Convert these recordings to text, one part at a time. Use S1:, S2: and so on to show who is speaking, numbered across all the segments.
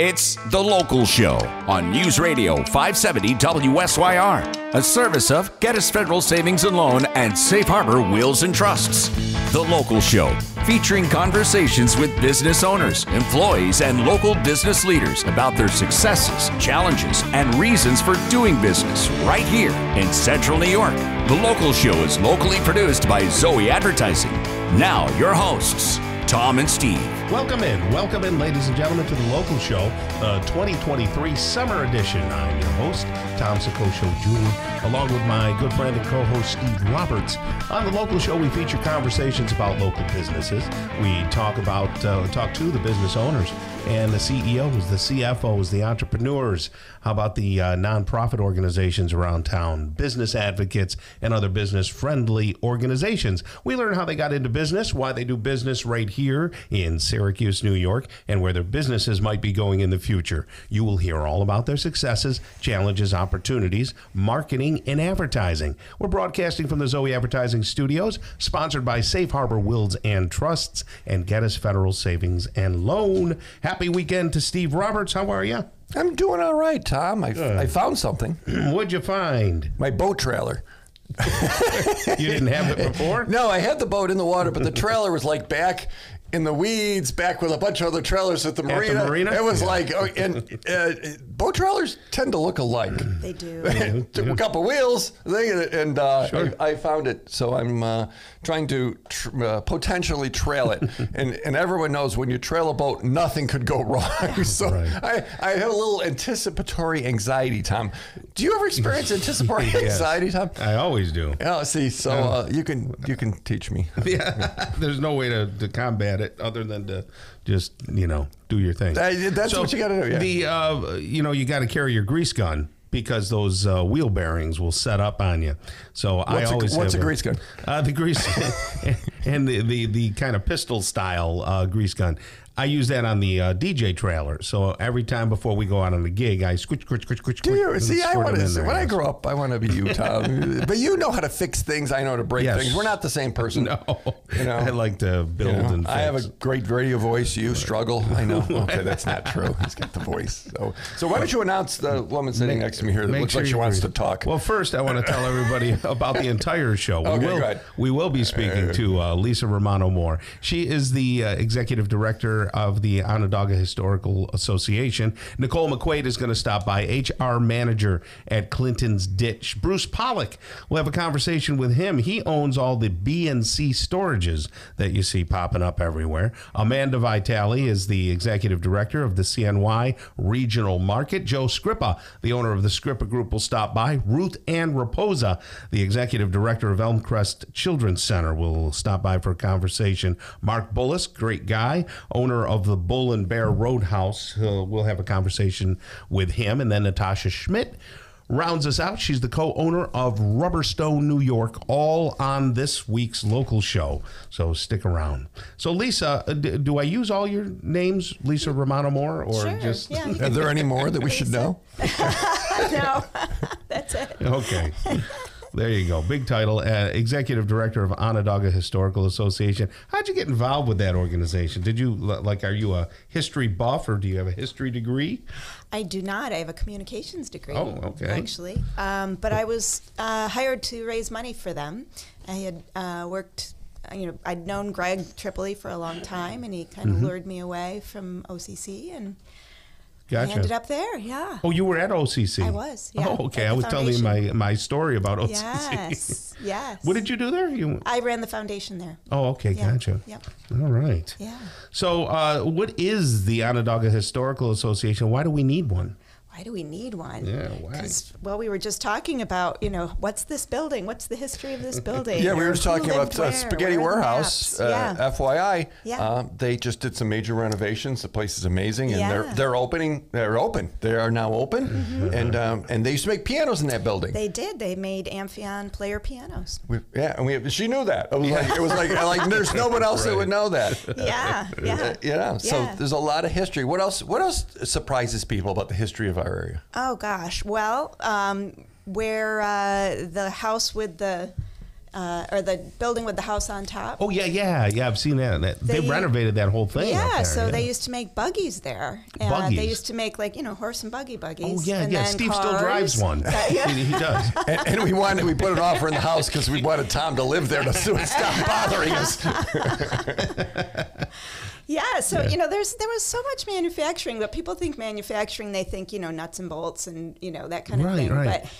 S1: It's The Local Show on News Radio 570 WSYR, a service of Geddes Federal Savings and Loan and Safe Harbor Wills and Trusts. The Local Show, featuring conversations with business owners, employees, and local business leaders about their successes, challenges, and reasons for doing business right here in Central New York. The Local Show is locally produced by Zoey Advertising. Now, your hosts, Tom and Steve.
S2: Welcome in, ladies and gentlemen, to The Local Show, 2023 Summer Edition. I'm your host, Tom Soccocio Jr., along with my good friend and co-host, Steve Roberts. On The Local Show, we feature conversations about local businesses. We talk to the business owners and the CEOs, the CFOs, the entrepreneurs. How about the nonprofit organizations around town, business advocates, and other business-friendly organizations. We learn how they got into business, why they do business right here in Syracuse, New York, and where their businesses might be going in the future. You will hear all about their successes, challenges, opportunities, marketing, and advertising. We're broadcasting from the Zoey Advertising Studios, sponsored by Safe Harbor Wills and Trusts and Geddes Federal Savings and Loan. Happy weekend to Steve Roberts. How are you?
S3: I'm doing all right, Tom. I found something.
S2: What'd you find?
S3: My boat trailer.
S2: You didn't have it before?
S3: No, I had the boat in the water, but the trailer was like back in the weeds, back with a bunch of other trailers at the marina.
S2: At the marina?
S3: It was like, boat trailers tend to look alike.
S4: They do.
S3: A couple wheels, and
S2: Sure.
S3: I found it. So I'm trying to potentially trail it. and everyone knows when you trail a boat, nothing could go wrong. So
S2: Right.
S3: I have a little anticipatory anxiety, Tom. Do you ever experience anticipatory anxiety, Tom?
S2: I always do.
S3: Oh, see, so you can teach me.
S2: Yeah, there's no way to combat it other than to just, do your thing.
S3: That's what you got to do, yeah.
S2: You got to carry your grease gun because those wheel bearings will set up on you. So
S3: What's a grease gun?
S2: The grease and the kind of pistol style grease gun. I use that on the DJ trailer. So every time before we go out on the gig, I squish.
S3: Do you? See, when I grow up, I want to be you, Tom. But you know how to fix things. I know how to break things. We're not the same person.
S2: No. I like to build and fix.
S3: I have a great radio voice. You struggle. I know. Okay, that's not true. He's got the voice. So why don't you announce the woman sitting next to me here that looks like she wants to talk?
S2: Well, first, I want to tell everybody about the entire show.
S3: Go ahead.
S2: We will be speaking to Lisa Romano-Moore. She is the executive director of the Onondaga Historical Association. Nicole McQuaid is going to stop by, HR manager at Clinton's Ditch. Bruce Pollock, we'll have a conversation with him. He owns all the B&C storages that you see popping up everywhere. Amanda Vitale is the executive director of the CNY Regional Market. Joe Scrippa, the owner of the Scrippa Group, will stop by. Ruth Ann Raposa, the executive director of Elmcrest Children's Center, will stop by for a conversation. Mark Bullis, great guy, owner of the Bull and Bear Roadhouse. We'll have a conversation with him. And then Natasha Schmidt rounds us out. She's the co-owner of Rubberstone, New York, all on this week's Local Show. So stick around. So Lisa, do I use all your names, Lisa Romano-Moore, or
S4: Sure,
S2: just?
S4: yeah.
S3: Are there any more that we should know?
S4: No, that's it.
S2: Okay. There you go. Big title. Executive Director of Onondaga Historical Association. How'd you get involved with that organization? Did you, are you a history buff or do you have a history degree?
S4: I do not. I have a communications degree.
S2: Oh, okay.
S4: Actually. But I was hired to raise money for them. I had worked, I'd known Greg Tripoli for a long time, and he kind of lured me away from OCC, and
S2: Gotcha.
S4: I ended up there, yeah.
S2: Oh, you were at OCC?
S4: I was, yeah.
S2: Oh, okay.
S4: At
S2: I
S4: the
S2: was telling you
S4: foundation.
S2: my story about OCC.
S4: Yes.
S2: What did you do there?
S4: I ran the foundation there.
S2: Oh, okay.
S4: Yeah.
S2: Gotcha.
S4: Yep.
S2: All right.
S4: Yeah.
S2: So what is the Onondaga Historical Association? Why do we need one?
S4: Why do we need one?
S2: Yeah, why?
S4: 'Cause, well, we were just talking about, what's this building? What's the history of this building?
S3: Yeah, we were just
S4: Who
S3: talking
S4: lived
S3: about
S4: where?
S3: Spaghetti
S4: Where are the
S3: Warehouse.
S4: maps? Yeah.
S3: FYI,
S4: Yeah.
S3: they just did some major renovations. The place is amazing, and
S4: Yeah.
S3: they're opening. They're open. They are now open, and they used to make pianos in that building.
S4: They did. They made Amphion player pianos.
S3: She knew that. It was like there's no one else that would know that.
S4: Yeah.
S3: So
S4: Yeah.
S3: there's a lot of history. What else surprises people about the history of our area?
S4: Oh gosh. Well, where the house with the or the building with the house on top.
S2: Oh, yeah. I've seen that. They renovated that whole thing.
S4: Yeah,
S2: up there,
S4: so they used to make buggies there.
S2: Buggies?
S4: They used to make horse and buggies.
S2: Oh, yeah.
S4: And then
S2: Steve
S4: cars.
S2: still drives one. He does.
S3: And we put an offer in the house because we wanted Tom to live there to stop bothering us.
S4: Yeah, so there was so much manufacturing, but people think manufacturing, they think nuts and bolts and that kind of thing.
S2: Right.
S4: But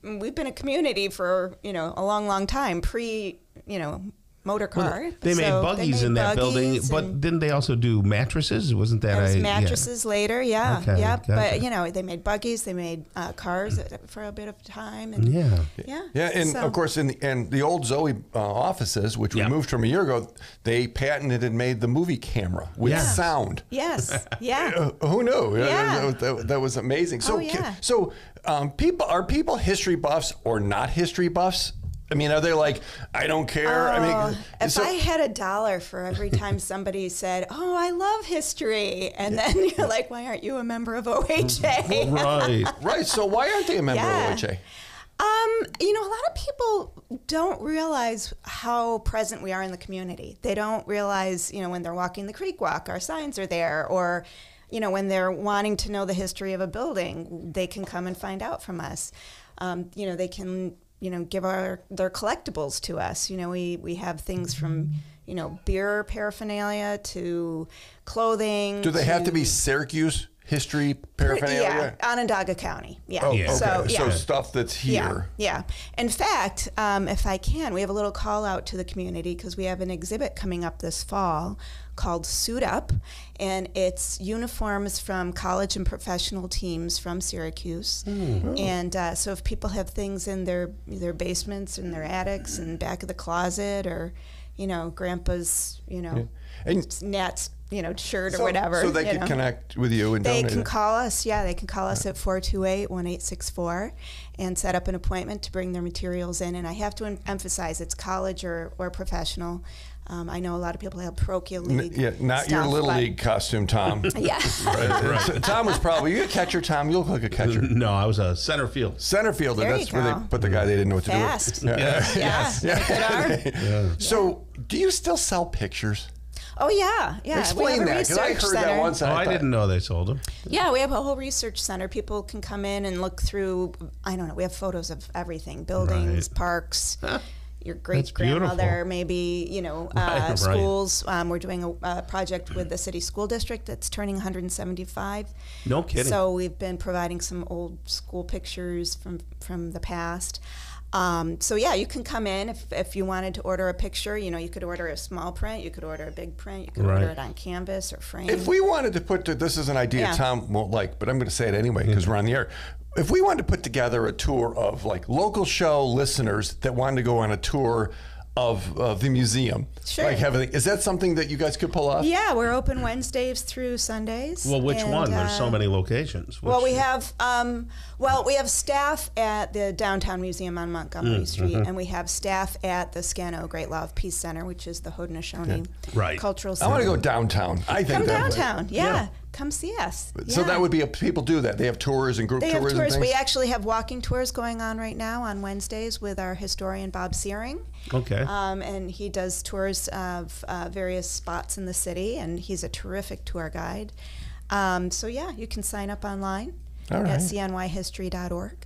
S4: we've been a community for a long time, pre motor car.
S2: Well, they made buggies in that building, but didn't they also do mattresses? Wasn't that
S4: mattresses later? Yeah,
S2: okay,
S4: yeah.
S2: gotcha.
S4: But they made buggies, they made cars for a bit of time, and
S2: yeah.
S3: And of course, in the old Zoey offices, which we moved from a year ago, they patented and made the movie camera with sound.
S4: Yes, yeah.
S3: Who knew?
S4: Yeah.
S3: That was amazing. So,
S4: Oh, yeah.
S3: are people history buffs or not history buffs? I mean, are they like, I don't care?
S4: If I had $1 for every time somebody said, "Oh, I love history," and then you're like, "Why aren't you a member of OHA?"
S3: Right. So why aren't they a member of OHA?
S4: A lot of people don't realize how present we are in the community. They don't realize, when they're walking the creek walk, our signs are there, or when they're wanting to know the history of a building, they can come and find out from us. They can give their collectibles to us. We have things from, beer paraphernalia to clothing.
S3: Do they have to be Syracuse history paraphernalia?
S4: Yeah, Onondaga County. Yeah.
S3: Oh, okay.
S4: So
S3: stuff that's here.
S4: Yeah. In fact, if I can, we have a little call out to the community because we have an exhibit coming up this fall called Suit Up, and it's uniforms from college and professional teams from Syracuse. And so if people have things in their basements and their attics and back of the closet, or grandpa's and Nat's shirt or whatever,
S3: so they can connect with you and
S4: they
S3: donate
S4: can
S3: it.
S4: call us. Yeah, they can call us at 428-1864 and set up an appointment to bring their materials in. And I have to emphasize, it's college or professional. I know a lot of people have parochial league.
S3: Not
S4: stuff,
S3: your little league costume, Tom.
S4: Yeah.
S3: Right. So Tom was probably, you a catcher, Tom? You look like a catcher.
S2: No, I was a center field.
S3: Center fielder.
S4: There
S3: That's
S4: you
S3: where
S4: go.
S3: they put the guy they didn't know what to
S4: Fast.
S3: do with.
S4: Yeah. Good arm.
S3: So, do you still sell pictures?
S4: Oh, yeah.
S3: Explain
S4: we have a
S3: that, because I
S4: research
S3: heard that once.
S2: I didn't know they sold them.
S4: Yeah, we have a whole research center. People can come in and look through, I don't know, we have photos of everything, buildings, parks, your great-grandmother, maybe, schools. We're doing a project with the city school district that's turning 175.
S2: No kidding.
S4: So we've been providing some old school pictures from the past. You can come in if you wanted to order a picture. You could order a small print, you could order a big print, you could order it on canvas or frame.
S3: If we wanted to this is an idea Tom won't like, but I'm going to say it anyway because we're on the air. If we wanted to put together a tour of local show listeners that wanted to go on a tour of the museum,
S4: sure.
S3: Is that something that you guys could pull off?
S4: Yeah, we're open Wednesdays through Sundays.
S2: Well, which one? There's so many locations.
S4: We have staff at the Downtown Museum on Montgomery Street, and we have staff at the Scano Great Law of Peace Center, which is the Haudenosaunee Cultural Center.
S3: I want to go downtown.
S4: Come downtown. Yeah. Come see us.
S3: So that would be people do that. They have tours and group tours. They have tours. And things?
S4: We actually have walking tours going on right now on Wednesdays with our historian Bob Searing.
S2: Okay.
S4: And he does tours of various spots in the city, and he's a terrific tour guide. You can sign up online at cnyhistory.org.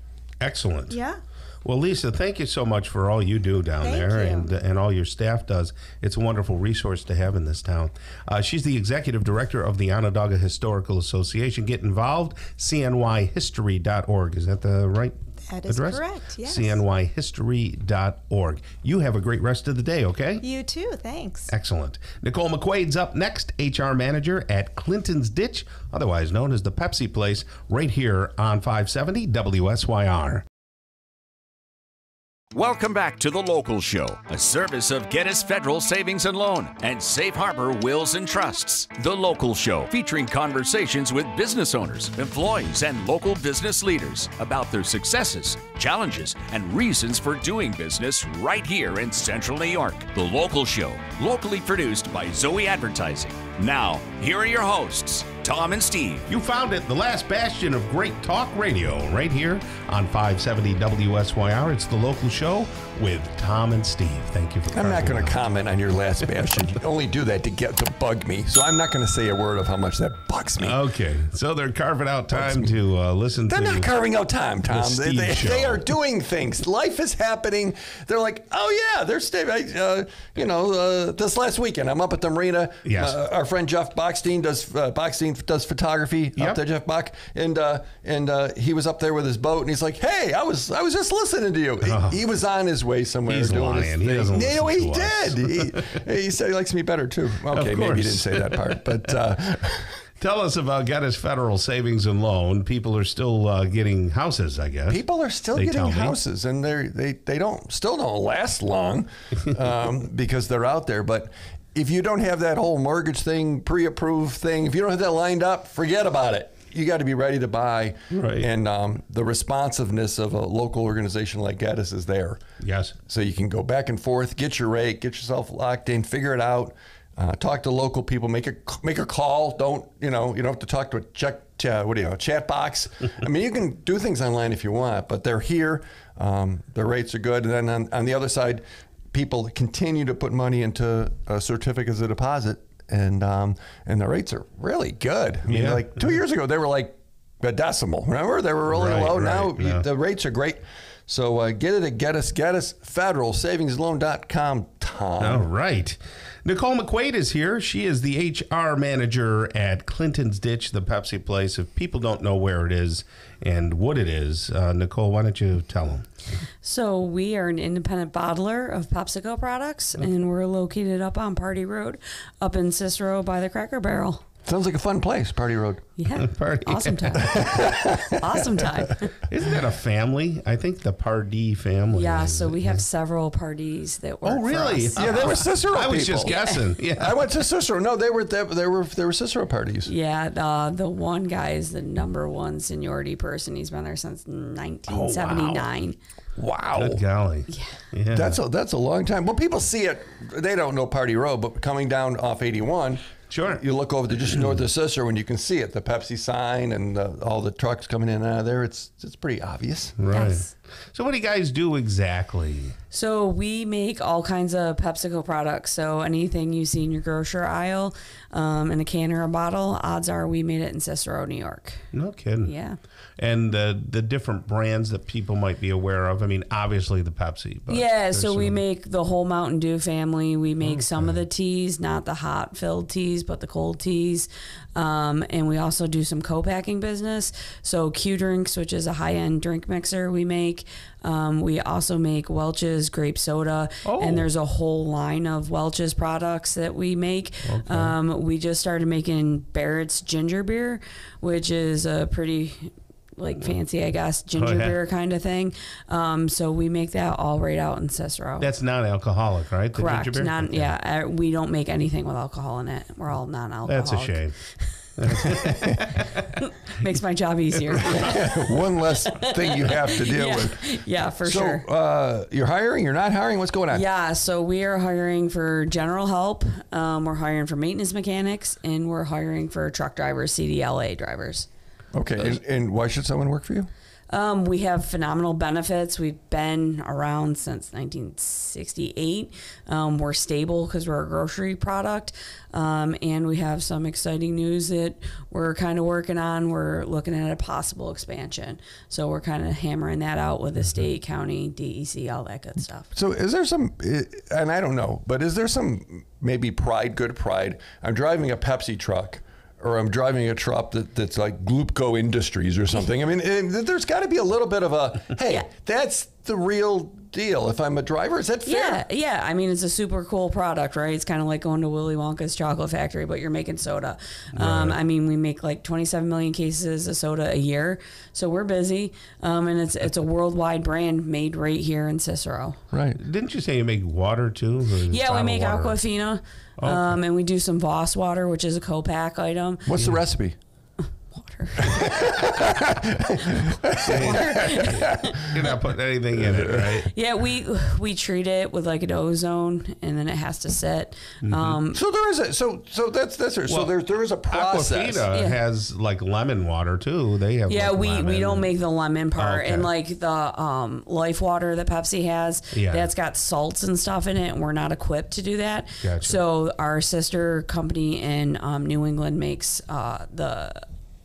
S2: Excellent.
S4: Yeah.
S2: Well, Lisa, thank you so much for all you do down there and all your staff does. It's a wonderful resource to have in this town. She's the executive director of the Onondaga Historical Association. Get involved, cnyhistory.org. Is that the right
S4: That is
S2: address?
S4: correct, yes.
S2: cnyhistory.org. You have a great rest of the day, okay?
S4: You too, thanks.
S2: Excellent. Nicole McQuaid's up next, HR manager at Clinton's Ditch, otherwise known as the Pepsi Place, right here on 570 WSYR.
S1: Welcome back to The Local Show, a service of Gettys Federal Savings and Loan and Safe Harbor Wills and Trusts. The Local Show, featuring conversations with business owners, employees, and local business leaders about their successes, challenges, and reasons for doing business right here in Central New York. The Local Show, locally produced by Zoey Advertising. Now, here are your hosts, Tom and Steve.
S2: You found it, the last bastion of great talk radio, right here on 570 WSYR. It's the local show with Tom and Steve. Thank you for
S3: I'm not going to comment on your last bastion. You only do that to bug me. So I'm not going to say a word of how much that bugs me.
S2: Okay. So they're carving out time to listen to...
S3: They're not carving out time, Tom.
S2: They
S3: are doing things. Life is happening. They're like, oh, yeah, they're this last weekend, I'm up at the marina.
S2: Yes.
S3: Our friend Jeff Bockstein does photography up there, Jeff Bach. And he was up there with his boat, and he's like, hey, I was just listening to you. He was on his way somewhere.
S2: He's
S3: doing
S2: lying.
S3: His
S2: He
S3: thing.
S2: doesn't listen
S3: he
S2: to us.
S3: did. He said he likes me better, too. Okay, maybe he didn't say that part, but...
S2: Tell us about Geddes Federal Savings and Loan. People are still getting houses, I guess.
S3: People are still getting houses, and they still don't last long because they're out there. But if you don't have that whole mortgage thing, pre-approved thing, if you don't have that lined up, forget about it. You got to be ready to buy.
S2: Right.
S3: And the responsiveness of a local organization like Geddes is there.
S2: Yes.
S3: So you can go back and forth, get your rate, get yourself locked in, figure it out. Talk to local people. Make a call. You don't have to talk to a chat box. I mean, you can do things online if you want, but they're here. Their rates are good. And then on the other side, people continue to put money into certificates of deposit, and the rates are really good. I mean, like 2 years ago, they were like a decimal. Remember, they were really low. Now the rates are great. So get it at Geddes Federal SavingsLoan.com. Tom.
S2: All right. Nicole McQuaid is here. She is the HR manager at Clinton's Ditch, the Pepsi place. If people don't know where it is and what it is, Nicole, why don't you tell them?
S5: So we are an independent bottler of PepsiCo products, and we're located up on Party Road, up in Cicero by the Cracker Barrel.
S3: Sounds like a fun place, Party Road.
S5: Yeah, awesome time. Awesome time.
S2: Isn't that a family? I think the Pardee family.
S5: Yeah, so we have several parties that work.
S2: Oh, really?
S5: For us.
S3: Yeah, they were Cicero
S2: I was
S3: people.
S2: just guessing. Yeah.
S3: I went to Cicero. No, they were Cicero parties.
S5: Yeah, the one guy is the number one seniority person. He's been there since 1979.
S3: Wow.
S2: Good golly. Yeah.
S3: That's a long time. Well, people see it. They don't know Party Road, but coming down off 81,
S2: sure.
S3: You look over to just north of Cicero and you can see it, the Pepsi sign and all the trucks coming in and out of there. It's pretty obvious.
S2: Right.
S5: Yes.
S2: So what do you guys do exactly?
S5: So we make all kinds of PepsiCo products. So anything you see in your grocery aisle in a can or a bottle, odds are we made it in Cicero, New York.
S2: No kidding.
S5: Yeah.
S2: And the different brands that people might be aware of. I mean, obviously the Pepsi. But
S5: yeah, so we make the whole Mountain Dew family. We make some of the teas, not the hot-filled teas, but the cold teas. And we also do some co-packing business. So Q Drinks, which is a high-end drink mixer we make. We also make Welch's grape soda.
S2: Oh.
S5: And there's a whole line of Welch's products that we make. Okay. We just started making Barrett's ginger beer, which is a pretty... fancy, I guess, ginger beer kind of thing. So we make that all right out in Cicero.
S2: That's non-alcoholic, right? The
S5: Correct.
S2: ginger beer?
S5: Yeah, we don't make anything with alcohol in it. We're all non-alcoholic.
S2: That's a shame.
S5: Makes my job easier.
S3: One less thing you have to deal with.
S5: Yeah, for sure.
S3: So you're hiring? You're not hiring? What's going on?
S5: Yeah, so we are hiring for general help. We're hiring for maintenance mechanics, and we're hiring for truck drivers, CDLA drivers.
S3: Okay, and why should someone work for you?
S5: We have phenomenal benefits. We've been around since 1968. We're stable because we're a grocery product. And we have some exciting news that we're kind of working on. We're looking at a possible expansion. So we're kind of hammering that out with the state, county, DEC, all that good stuff.
S3: So is there some, and I don't know, but is there some maybe good pride? I'm driving a Pepsi truck. Or I'm driving a truck that's like Gloopco Industries or something. I mean, there's got to be a little bit of a, hey, that's the real deal. If I'm a driver, is that fair?
S5: Yeah. I mean, it's a super cool product, right? It's kind of like going to Willy Wonka's chocolate factory, but you're making soda. Right. I mean, we make like 27 million cases of soda a year, so we're busy. And it's a worldwide brand made right here in Cicero.
S3: Right.
S2: Didn't you say you make water too?
S5: Yeah, we make
S2: water?
S5: Aquafina. Okay. And we do some Voss water, which is a co-pack item.
S3: What's the recipe?
S5: Water.
S2: You're not putting anything in it, right?
S5: Yeah, we treat it with like an ozone, and then it has to sit.
S3: So there is a so that's so there is a process.
S2: Aquafina has like lemon water too. They have
S5: we don't make the lemon part,
S2: Okay.
S5: and like the Life Water that Pepsi has, that's got salts and stuff in it, and we're not equipped to do that.
S2: Gotcha.
S5: So our sister company in New England makes the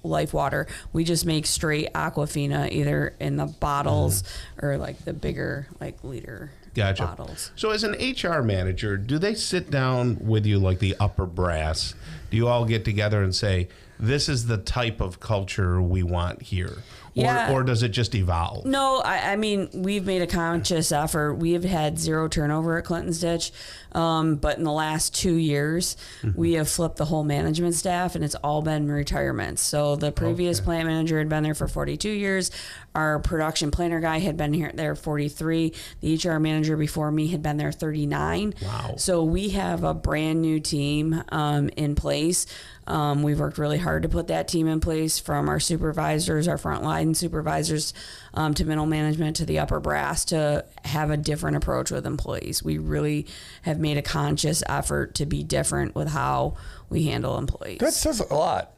S5: Life Water. We just make straight Aquafina, either in the bottles or like the bigger like liter bottles.
S2: So as an HR manager, do they sit down with you like the upper brass? Do you all get together and say, this is the type of culture we want here? Or does it just evolve?
S5: No, I mean, we've made a conscious effort. We have had zero turnover at Clinton's Ditch, but in the last 2 years, we have flipped the whole management staff, and it's all been retirements. So the previous plant manager had been there for 42 years. Our production planner guy had been there 43. The HR manager before me had been there 39.
S2: Wow.
S5: So we have a brand new team in place. We've worked really hard to put that team in place, from our supervisors, our frontline supervisors, to middle management, to the upper brass, to have a different approach with employees. We really have made a conscious effort to be different with how we handle employees.
S3: That says a lot.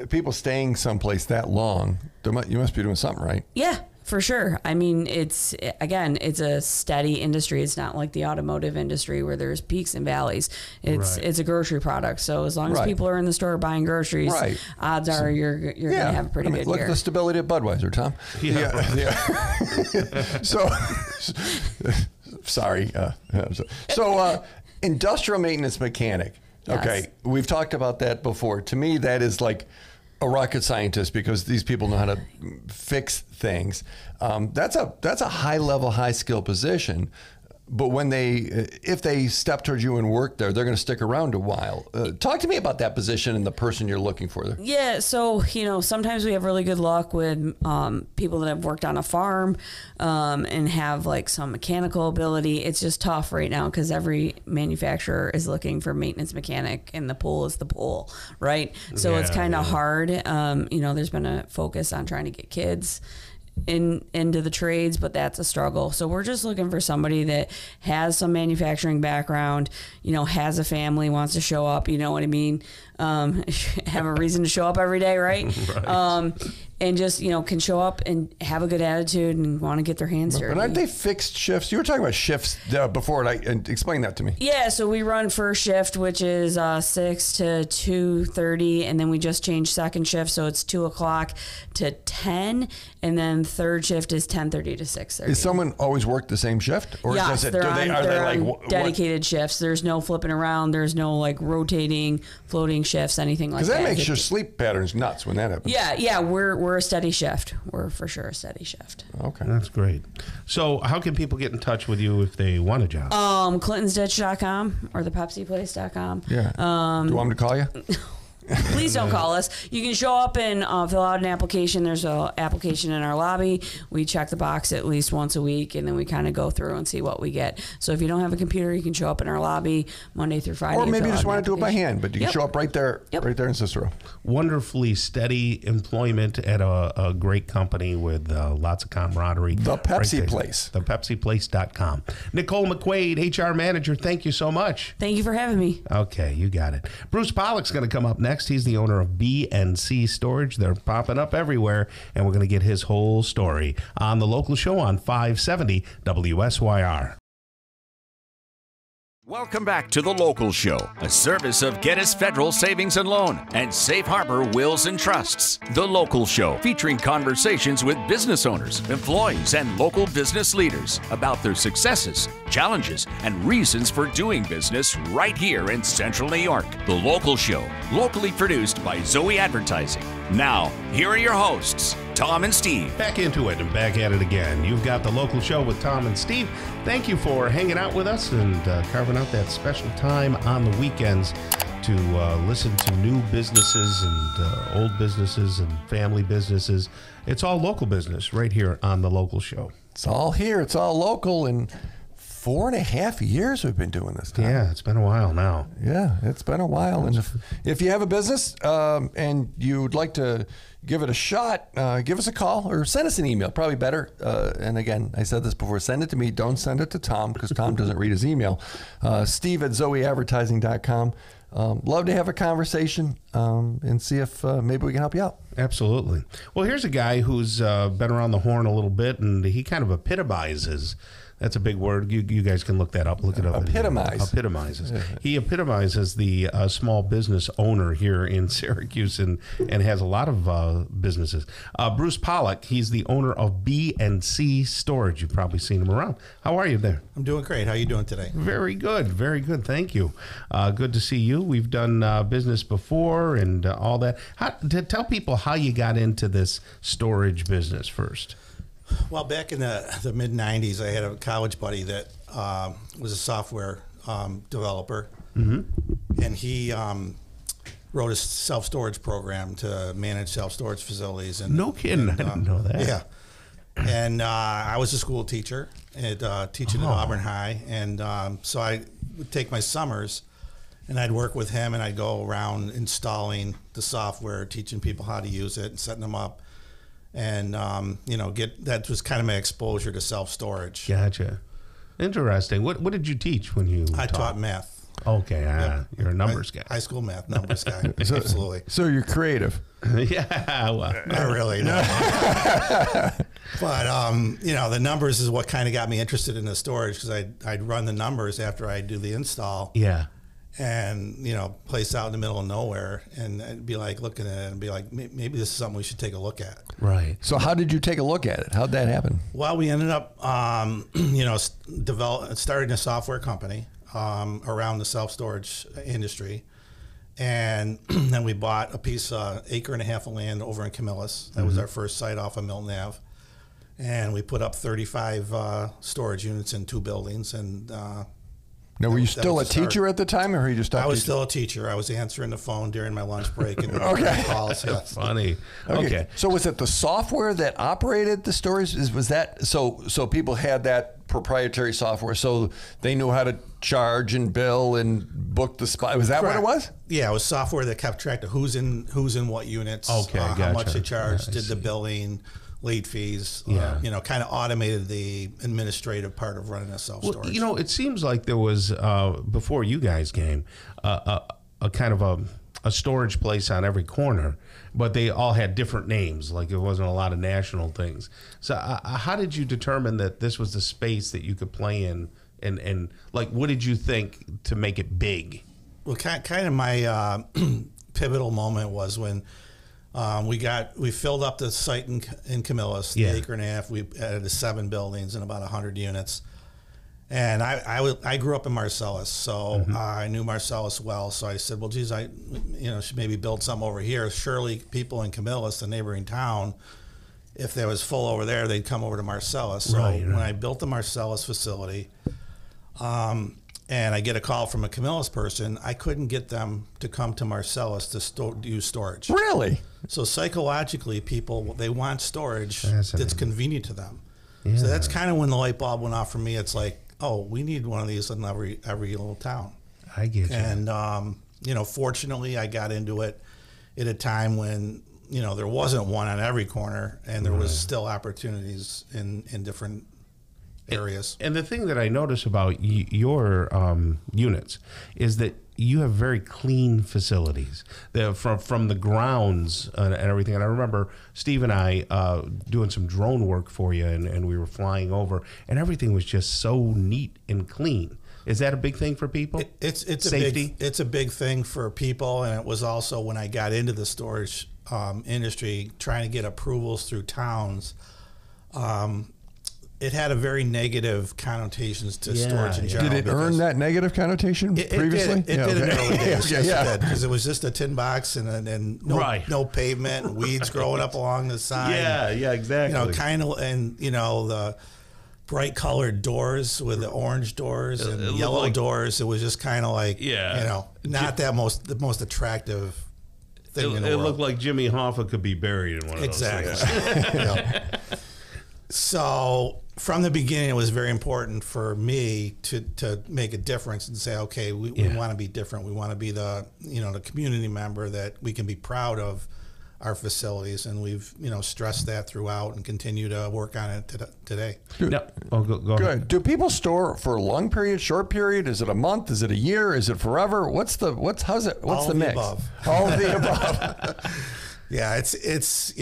S3: People staying someplace that long, you must be doing something right.
S5: Yeah, for sure. I mean, it's a steady industry. It's not like the automotive industry where there's peaks and valleys. It's a grocery product. So as long as people are in the store buying groceries, odds are you're going to have a pretty good
S3: look
S5: year.
S3: at the stability of Budweiser, Tom. So, sorry. Industrial maintenance mechanic.
S5: Yes.
S3: Okay, we've talked about that before. To me, that is like a rocket scientist, because these people know how to fix things. That's a high level, high skill position. But if they step towards you and work there, they're going to stick around a while. Talk to me about that position and the person you're looking for there.
S5: Yeah, so sometimes we have really good luck with people that have worked on a farm and have like some mechanical ability. It's just tough right now because every manufacturer is looking for maintenance mechanic, and the pool is the pool, right? So it's kind of hard. There's been a focus on trying to get kids into the trades, but that's a struggle. So we're just looking for somebody that has some manufacturing background, has a family, wants to show up, you know what I mean? Have a reason to show up every day, right? And just, can show up and have a good attitude and want to get their hands dirty.
S3: But aren't they fixed shifts? You were talking about shifts before, and explain that to me.
S5: Yeah, so we run first shift, which is 6 to 2:30, and then we just changed second shift, so it's 2 o'clock to 10, and then third shift is 10:30 to 6:30.
S3: Is someone always work the same shift? Or
S5: yes,
S3: does it,
S5: they're
S3: are
S5: on
S3: they
S5: dedicated shifts. There's no flipping around. There's no like rotating, floating shifts, anything like that.
S3: Because that makes your sleep patterns nuts when that happens.
S5: Yeah, we're a steady shift. We're for sure a steady shift.
S3: Okay.
S2: That's great. So how can people get in touch with you if they want a job?
S5: ClintonsDitch.com or thepepsiplace.com.
S3: Yeah. Do you want me to call you?
S5: Please don't call us. You can show up and fill out an application. There's an application in our lobby. We check the box at least once a week, and then we kind of go through and see what we get. So if you don't have a computer, you can show up in our lobby Monday through Friday.
S3: Or maybe you just want to do it by hand, but you can show up right there in Cicero.
S2: Wonderfully steady employment at a great company with lots of camaraderie.
S3: The Pepsi Place.
S2: ThePepsiPlace.com. Nicole McQuaid, HR Manager, thank you so much.
S5: Thank you for having me.
S2: Okay, you got it. Bruce Pollock's going to come up next. He's the owner of B&C Storage. They're popping up everywhere, and we're going to get his whole story on the local show on 570 WSYR.
S1: Welcome back to The Local Show, a service of Gettys Federal Savings and Loan and Safe Harbor Wills and Trusts. The Local Show, featuring conversations with business owners, employees, and local business leaders about their successes, challenges, and reasons for doing business right here in Central New York. The Local Show, locally produced by Zoey Advertising. Now, here are your hosts, Tom and Steve.
S2: Back into it and back at it again. You've got The Local Show with Tom and Steve. Thank you for hanging out with us and carving out that special time on the weekends to listen to new businesses and old businesses and family businesses. It's all local business right here on The Local Show.
S3: It's all here. It's all local. And 4.5 years we've been doing this, Tom.
S2: Yeah, it's been a while now.
S3: Yeah, it's been a while. And if you have a business and you'd like to give it a shot, give us a call or send us an email, probably better. And again, I said this before, send it to me. Don't send it to Tom because Tom doesn't read his email. Steve@zoeadvertising.com. Love to have a conversation and see if maybe we can help you out.
S2: Absolutely. Well, here's a guy who's been around the horn a little bit, and he kind of epitomizes. That's a big word. You guys can look that up. Look it up. Epitomizes. Yeah. He epitomizes the small business owner here in Syracuse and has a lot of businesses. Bruce Pollock, he's the owner of B&C Storage. You've probably seen him around. How are you there?
S6: I'm doing great. How are you doing today?
S2: Very good. Very good. Thank you. Good to see you. We've done business before and all that. Tell people how you got into this storage business first.
S6: Well, back in the mid-'90s, I had a college buddy that was a software developer, and he wrote a self-storage program to manage self-storage facilities. And,
S2: no kidding, I didn't know that.
S6: Yeah, and I was a school teacher, teaching at Auburn High, and so I would take my summers, and I'd work with him, and I'd go around installing the software, teaching people how to use it, and setting them up. And that was kind of my exposure to self-storage.
S2: Gotcha. Interesting. What did you teach when you
S6: taught math.
S2: Okay, you're a numbers guy.
S6: High school math, numbers guy. Absolutely.
S3: So you're creative.
S2: Yeah, well,
S6: not really. No. But the numbers is what kind of got me interested in the storage, because I'd run the numbers after I'd do the install.
S2: Yeah.
S6: And place out in the middle of nowhere, and I'd be like looking at it and be like, maybe this is something we should take a look at.
S2: Right.
S3: So how did you take a look at it? How'd that happen?
S6: Well, we ended up, starting a software company around the self-storage industry, and then we bought a piece, acre and a half of land over in Camillus. That was our first site off of Milton Ave, and we put up 35 storage units in 2 buildings, and.
S3: Now, were you still a teacher at the time, or were you just?
S6: I was still a teacher. I was answering the phone during my lunch break and calls. Yes.
S2: Funny. Okay.
S3: So was it the software that operated the storage? Was that so people had that proprietary software, so they knew how to charge and bill and book the spot? Was that
S6: Correct.
S3: what it was?
S6: Yeah, it was software that kept track of who's in what units.
S2: Okay, gotcha.
S6: How much they charged, did the billing, late fees. Kind of automated the administrative part of running a self-storage.
S2: Well, it seems like there was before you guys came a kind of a storage place on every corner, but they all had different names. Like there wasn't a lot of national things. So how did you determine that this was the space that you could play in? And like, what did you think to make it big?
S6: Well, kind of my pivotal moment was when we filled up the site in Camillus, the acre and a half. We added to 7 buildings and about 100 units. And I grew up in Marcellus, so I knew Marcellus well. So I said, well, geez, I should maybe build something over here. Surely people in Camillus, the neighboring town, if there was full over there, they'd come over to Marcellus. So when I built the Marcellus facility, and I get a call from a Camillus person, I couldn't get them to come to Marcellus to use storage.
S3: Really?
S6: So psychologically, people, they want storage that's convenient to them. Yeah. So that's kind of when the light bulb went off for me. It's like, oh, we need one of these in every little town.
S2: I get you.
S6: And, fortunately, I got into it at a time when, there wasn't one on every corner, and there was still opportunities in different areas.
S2: And the thing that I notice about your units is that you have very clean facilities from the grounds and everything. And I remember Steve and I doing some drone work for you, and we were flying over, and everything was just so neat and clean. Is that a big thing for people?
S6: It's
S2: safety.
S6: It's a big thing for people, and it was also when I got into the storage industry, trying to get approvals through towns. It had a very negative connotations to storage in general.
S3: Did it earn that negative connotation previously?
S6: It did in the early days. Yes, it did, because it was just a tin box and no pavement, and weeds growing up along the side.
S2: Yeah, exactly.
S6: The bright colored doors with the orange doors and yellow doors. It was just kind of like, not the most attractive thing in the world.
S2: It looked like Jimmy Hoffa could be buried in one of those things.
S6: Exactly. So from the beginning, it was very important for me to make a difference and say, okay, we want to be different. We want to be the community member that we can be proud of our facilities, and we've stressed that throughout and continue to work on it today.
S2: No. Oh, go
S3: Good.
S2: ahead.
S3: Do people store for a long period, short period? Is it a month? Is it a year? Is it forever? What's the mix?
S6: All of the above.
S3: All of the above.
S6: Yeah, it's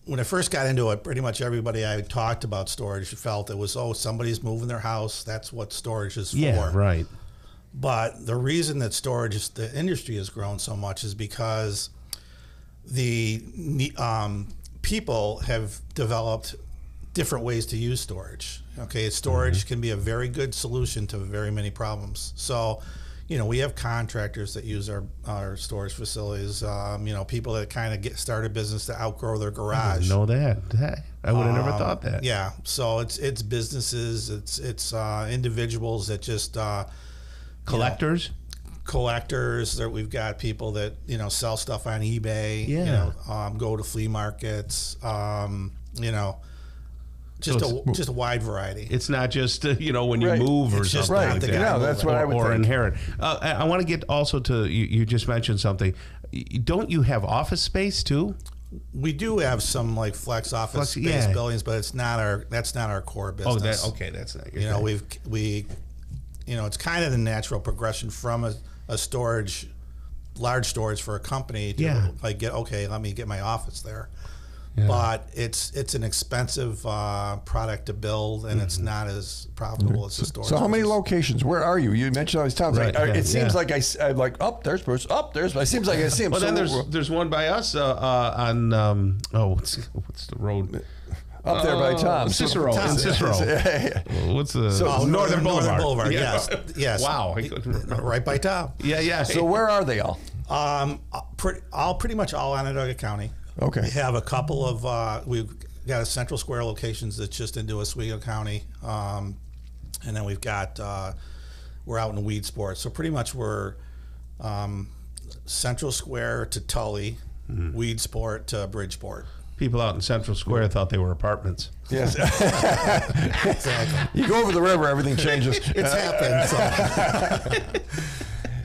S6: when I first got into it, pretty much everybody I talked about storage felt it was, somebody's moving their house. That's what storage is for.
S2: Yeah, right.
S6: But the reason that the industry has grown so much is because the people have developed different ways to use storage. Okay, storage can be a very good solution to very many problems. So, we have contractors that use our storage facilities. People that kind of start a business to outgrow their garage.
S2: I didn't know that. I would have never thought that.
S6: Yeah, so it's businesses, it's individuals that just
S2: collectors.
S6: Collectors. That we've got people that sell stuff on eBay.
S2: Yeah.
S6: Go to flea markets. Just a wide variety.
S2: It's not just when you move or something like that.
S3: No, that's what I would
S2: or
S3: think.
S2: Inherit. I want to get also to you just mentioned something. Don't you have office space too?
S6: We do have some like flex office space buildings, but that's not our core business.
S2: That's not your thing.
S6: It's kind of the natural progression from a large storage for a company to let me get my office there. Yeah. But it's an expensive product to build, and it's not as profitable as the storage.
S3: So how many locations? Where are you? You mentioned all these towns.
S2: Right,
S3: it seems like I'm like, there's Bruce. There's. It seems like I see him.
S2: Well, then there's one by us on what's the road?
S3: Up there by Tom.
S2: Cicero. In Cicero. What's the Northern Boulevard?
S6: Northern Boulevard. Yes.
S2: Wow. I couldn't remember.
S6: Right by Tom.
S2: Yeah.
S3: So where are they all?
S6: Pretty much all Onondaga County.
S3: Okay.
S6: We have a couple of we've got a Central Square locations that's just into Oswego County, and then we've got we're out in Weedsport. So pretty much we're Central Square to Tully, Weedsport to Bridgeport.
S2: People out in Central Square thought they were apartments.
S3: Yes.
S6: Exactly.
S3: You go over the river, everything changes.
S6: It's happened.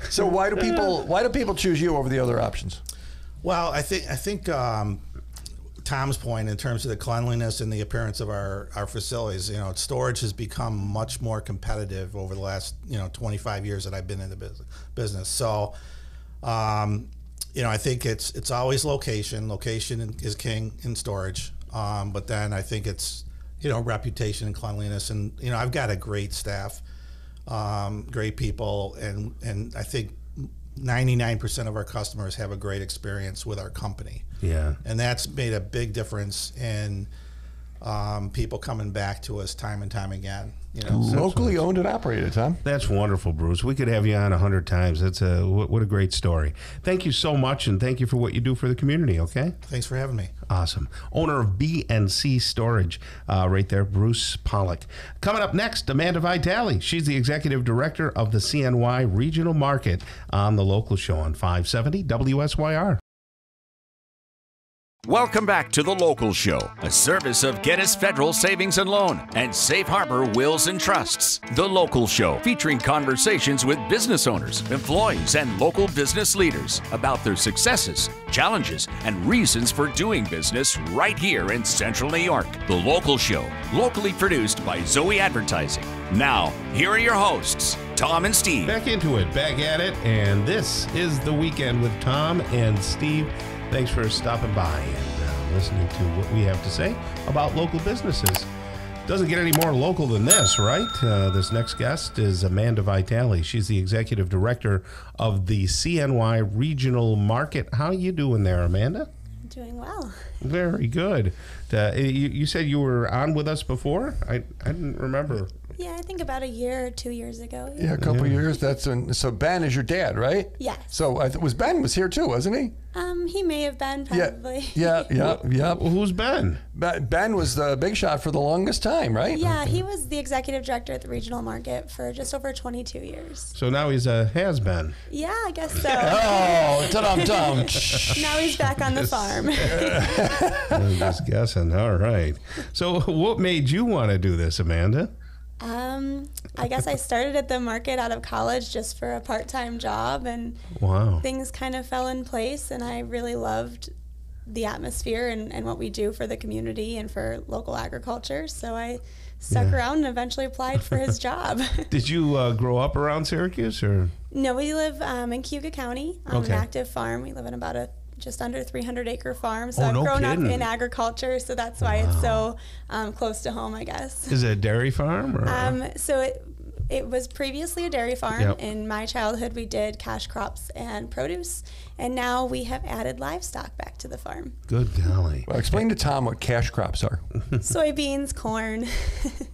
S3: So why do people choose you over the other options?
S6: Well, I think Tom's point in terms of the cleanliness and the appearance of our facilities, storage has become much more competitive over the last 25 years that I've been in the business. So, I think it's always location. Location is king in storage. But then I think it's reputation and cleanliness, and I've got a great staff, great people, and I think 99% of our customers have a great experience with our company.
S2: Yeah.
S6: And that's made a big difference in people coming back to us time and time again.
S3: Locally owned and operated, Tom.
S2: That's wonderful, Bruce. We could have you on 100 times. That's what a great story. Thank you so much, and thank you for what you do for the community, okay?
S6: Thanks for having me.
S2: Awesome. Owner of B&C Storage, right there, Bruce Pollock. Coming up next, Amanda Vitale. She's the Executive Director of the CNY Regional Market on The Local Show on 570 WSYR.
S1: Welcome back to The Local Show, a service of Gettys Federal Savings and Loan and Safe Harbor Wills and Trusts. The Local Show, featuring conversations with business owners, employees, and local business leaders about their successes, challenges, and reasons for doing business right here in Central New York. The Local Show, locally produced by Zoey Advertising. Now, here are your hosts, Tom and Steve.
S2: Back into it, back at it, and this is The Weekend with Tom and Steve. Thanks for stopping by and listening to what we have to say about local businesses. Doesn't get any more local than this, right? This next guest is Amanda Vitale. She's the Executive Director of the CNY Regional Market. How are you doing there, Amanda?
S7: Doing well.
S2: Very good. You said you were on with us before? I didn't remember.
S7: Yeah, I think about a year or 2 years ago.
S3: Yeah, a couple years. So Ben is your dad, right?
S7: Yes.
S3: So Ben was here too, wasn't he?
S7: He may have been, probably.
S3: Yeah.
S2: Who's Ben?
S3: Ben was the big shot for the longest time, right?
S7: Yeah, he was the executive director at the regional market for just over 22 years.
S2: So now he's a has-been.
S7: Yeah, I guess so.
S3: Oh, ta-dum-dum.
S7: Now he's back on the farm.
S2: I'm just guessing. All right. So what made you want to do this, Amanda?
S7: I guess I started at the market out of college just for a part-time job, and things kind of fell in place, and I really loved the atmosphere and what we do for the community and for local agriculture. So I stuck around and eventually applied for his job.
S2: Did you grow up around Syracuse, or?
S7: No, we live in Cayuga County on an active farm. We live in about a just under 300-acre farm. So I've grown up in agriculture, so that's why it's so close to home, I guess.
S2: Is it a dairy farm? Or?
S7: So it was previously a dairy farm.
S2: Yep.
S7: In my childhood, we did cash crops and produce, and now we have added livestock back to the farm.
S2: Good golly.
S3: Well, explain to Tom what cash crops are.
S7: Soybeans, corn.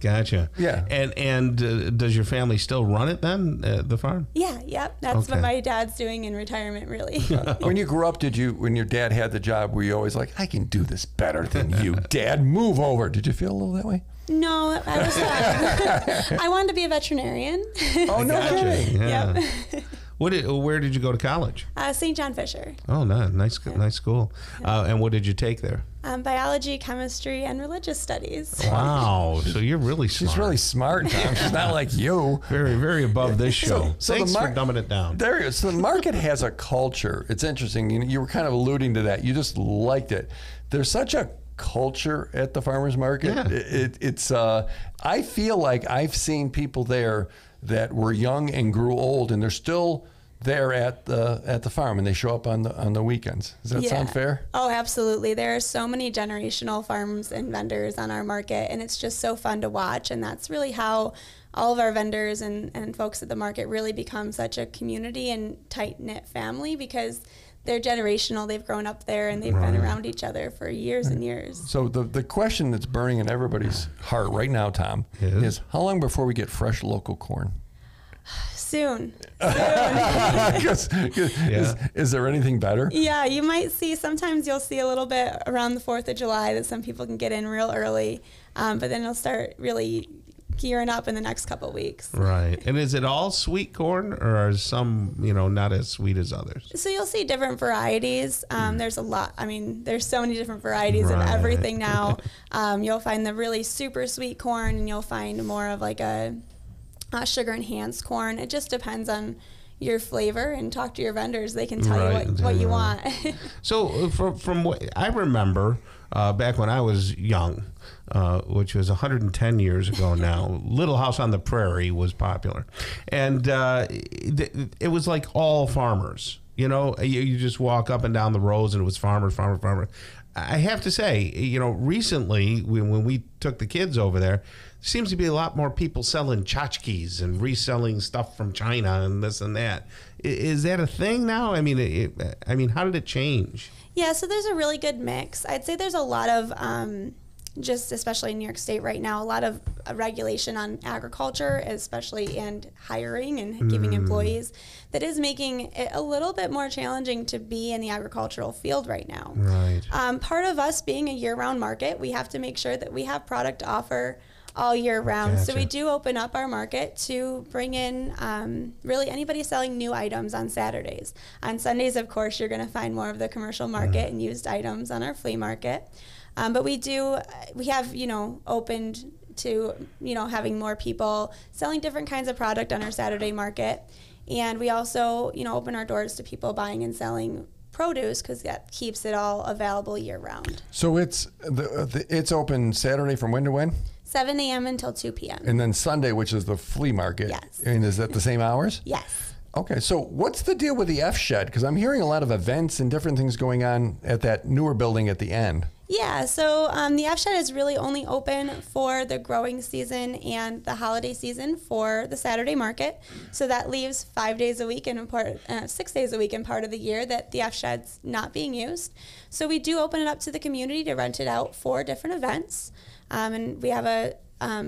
S2: Gotcha.
S3: Yeah.
S2: And does your family still run it then, the farm?
S7: Yeah, yep. That's what my dad's doing in retirement, really.
S3: When you grew up, when your dad had the job, were you always like, I can do this better than you, Dad, move over? Did you feel a little that way?
S7: No, I was I wanted to be a veterinarian.
S3: Oh, no kidding.
S2: Yeah.
S7: Yep.
S2: Where did you go to college?
S7: St. John Fisher.
S2: Oh, nice school. And what did you take there?
S7: Biology, chemistry, and religious studies.
S2: Wow. So you're really smart.
S3: She's really smart, Tom. She's not like you.
S2: Very, very above this show.
S3: So
S2: Thanks for dumbing it down.
S3: There you go. So the market has a culture. It's interesting. You were kind of alluding to that. You just liked it. There's such a culture at the farmers market.
S2: Yeah.
S3: I feel like I've seen people there that were young and grew old, and they're still there at the farm, and they show up on the weekends. Does that sound fair?
S7: Oh, absolutely. There are so many generational farms and vendors on our market, and it's just so fun to watch. And that's really how all of our vendors and folks at the market really become such a community and tight-knit family, because they're generational. They've grown up there, and they've been around each other for years and years. So
S3: the question that's burning in everybody's heart right now, Tom, is how long before we get fresh local corn?
S7: Soon.
S3: Is there anything better?
S7: Yeah, you might see, sometimes you'll see a little bit around the 4th of July that some people can get in real early, but then it'll start really gearing up in the next couple of weeks.
S2: Right. And is it all sweet corn, or are some, not as sweet as others?
S7: So you'll see different varieties. There's a lot. I mean, there's so many different varieties of everything now. You'll find the really super sweet corn, and you'll find more of like a sugar enhanced corn. It just depends on your flavor, and talk to your vendors. They can tell you what you want.
S2: So from what I remember, back when I was young, which was 110 years ago now, Little House on the Prairie was popular. And it was like all farmers. You just walk up and down the roads, and it was farmers. I have to say, recently, when we took the kids over there, seems to be a lot more people selling tchotchkes and reselling stuff from China and this and that. Is that a thing now? I mean, how did it change?
S7: Yeah, so there's a really good mix. I'd say there's a lot of, just especially in New York State right now, a lot of regulation on agriculture, especially, and hiring and giving employees, that is making it a little bit more challenging to be in the agricultural field right now.
S2: Right. Part
S7: of us being a year-round market, we have to make sure that we have product to offer all year round. Gotcha. So we do open up our market to bring in really anybody selling new items on Saturdays. On Sundays, of course, you're going to find more of the commercial market and used items on our flea market. But we have, opened to, having more people selling different kinds of product on our Saturday market. And we also, open our doors to people buying and selling produce, because that keeps it all available year round.
S3: So it's open Saturday from when to when?
S7: 7 a.m. until 2 p.m.
S3: And then Sunday, which is the flea market.
S7: Yes.
S3: And is that the same hours?
S7: Yes.
S3: Okay, so what's the deal with the F Shed? Because I'm hearing a lot of events and different things going on at that newer building at the end.
S7: Yeah, so the F Shed is really only open for the growing season and the holiday season for the Saturday market. So that leaves 5 days a week and 6 days a week in part of the year that the F Shed's not being used. So we do open it up to the community to rent it out for different events. And we have a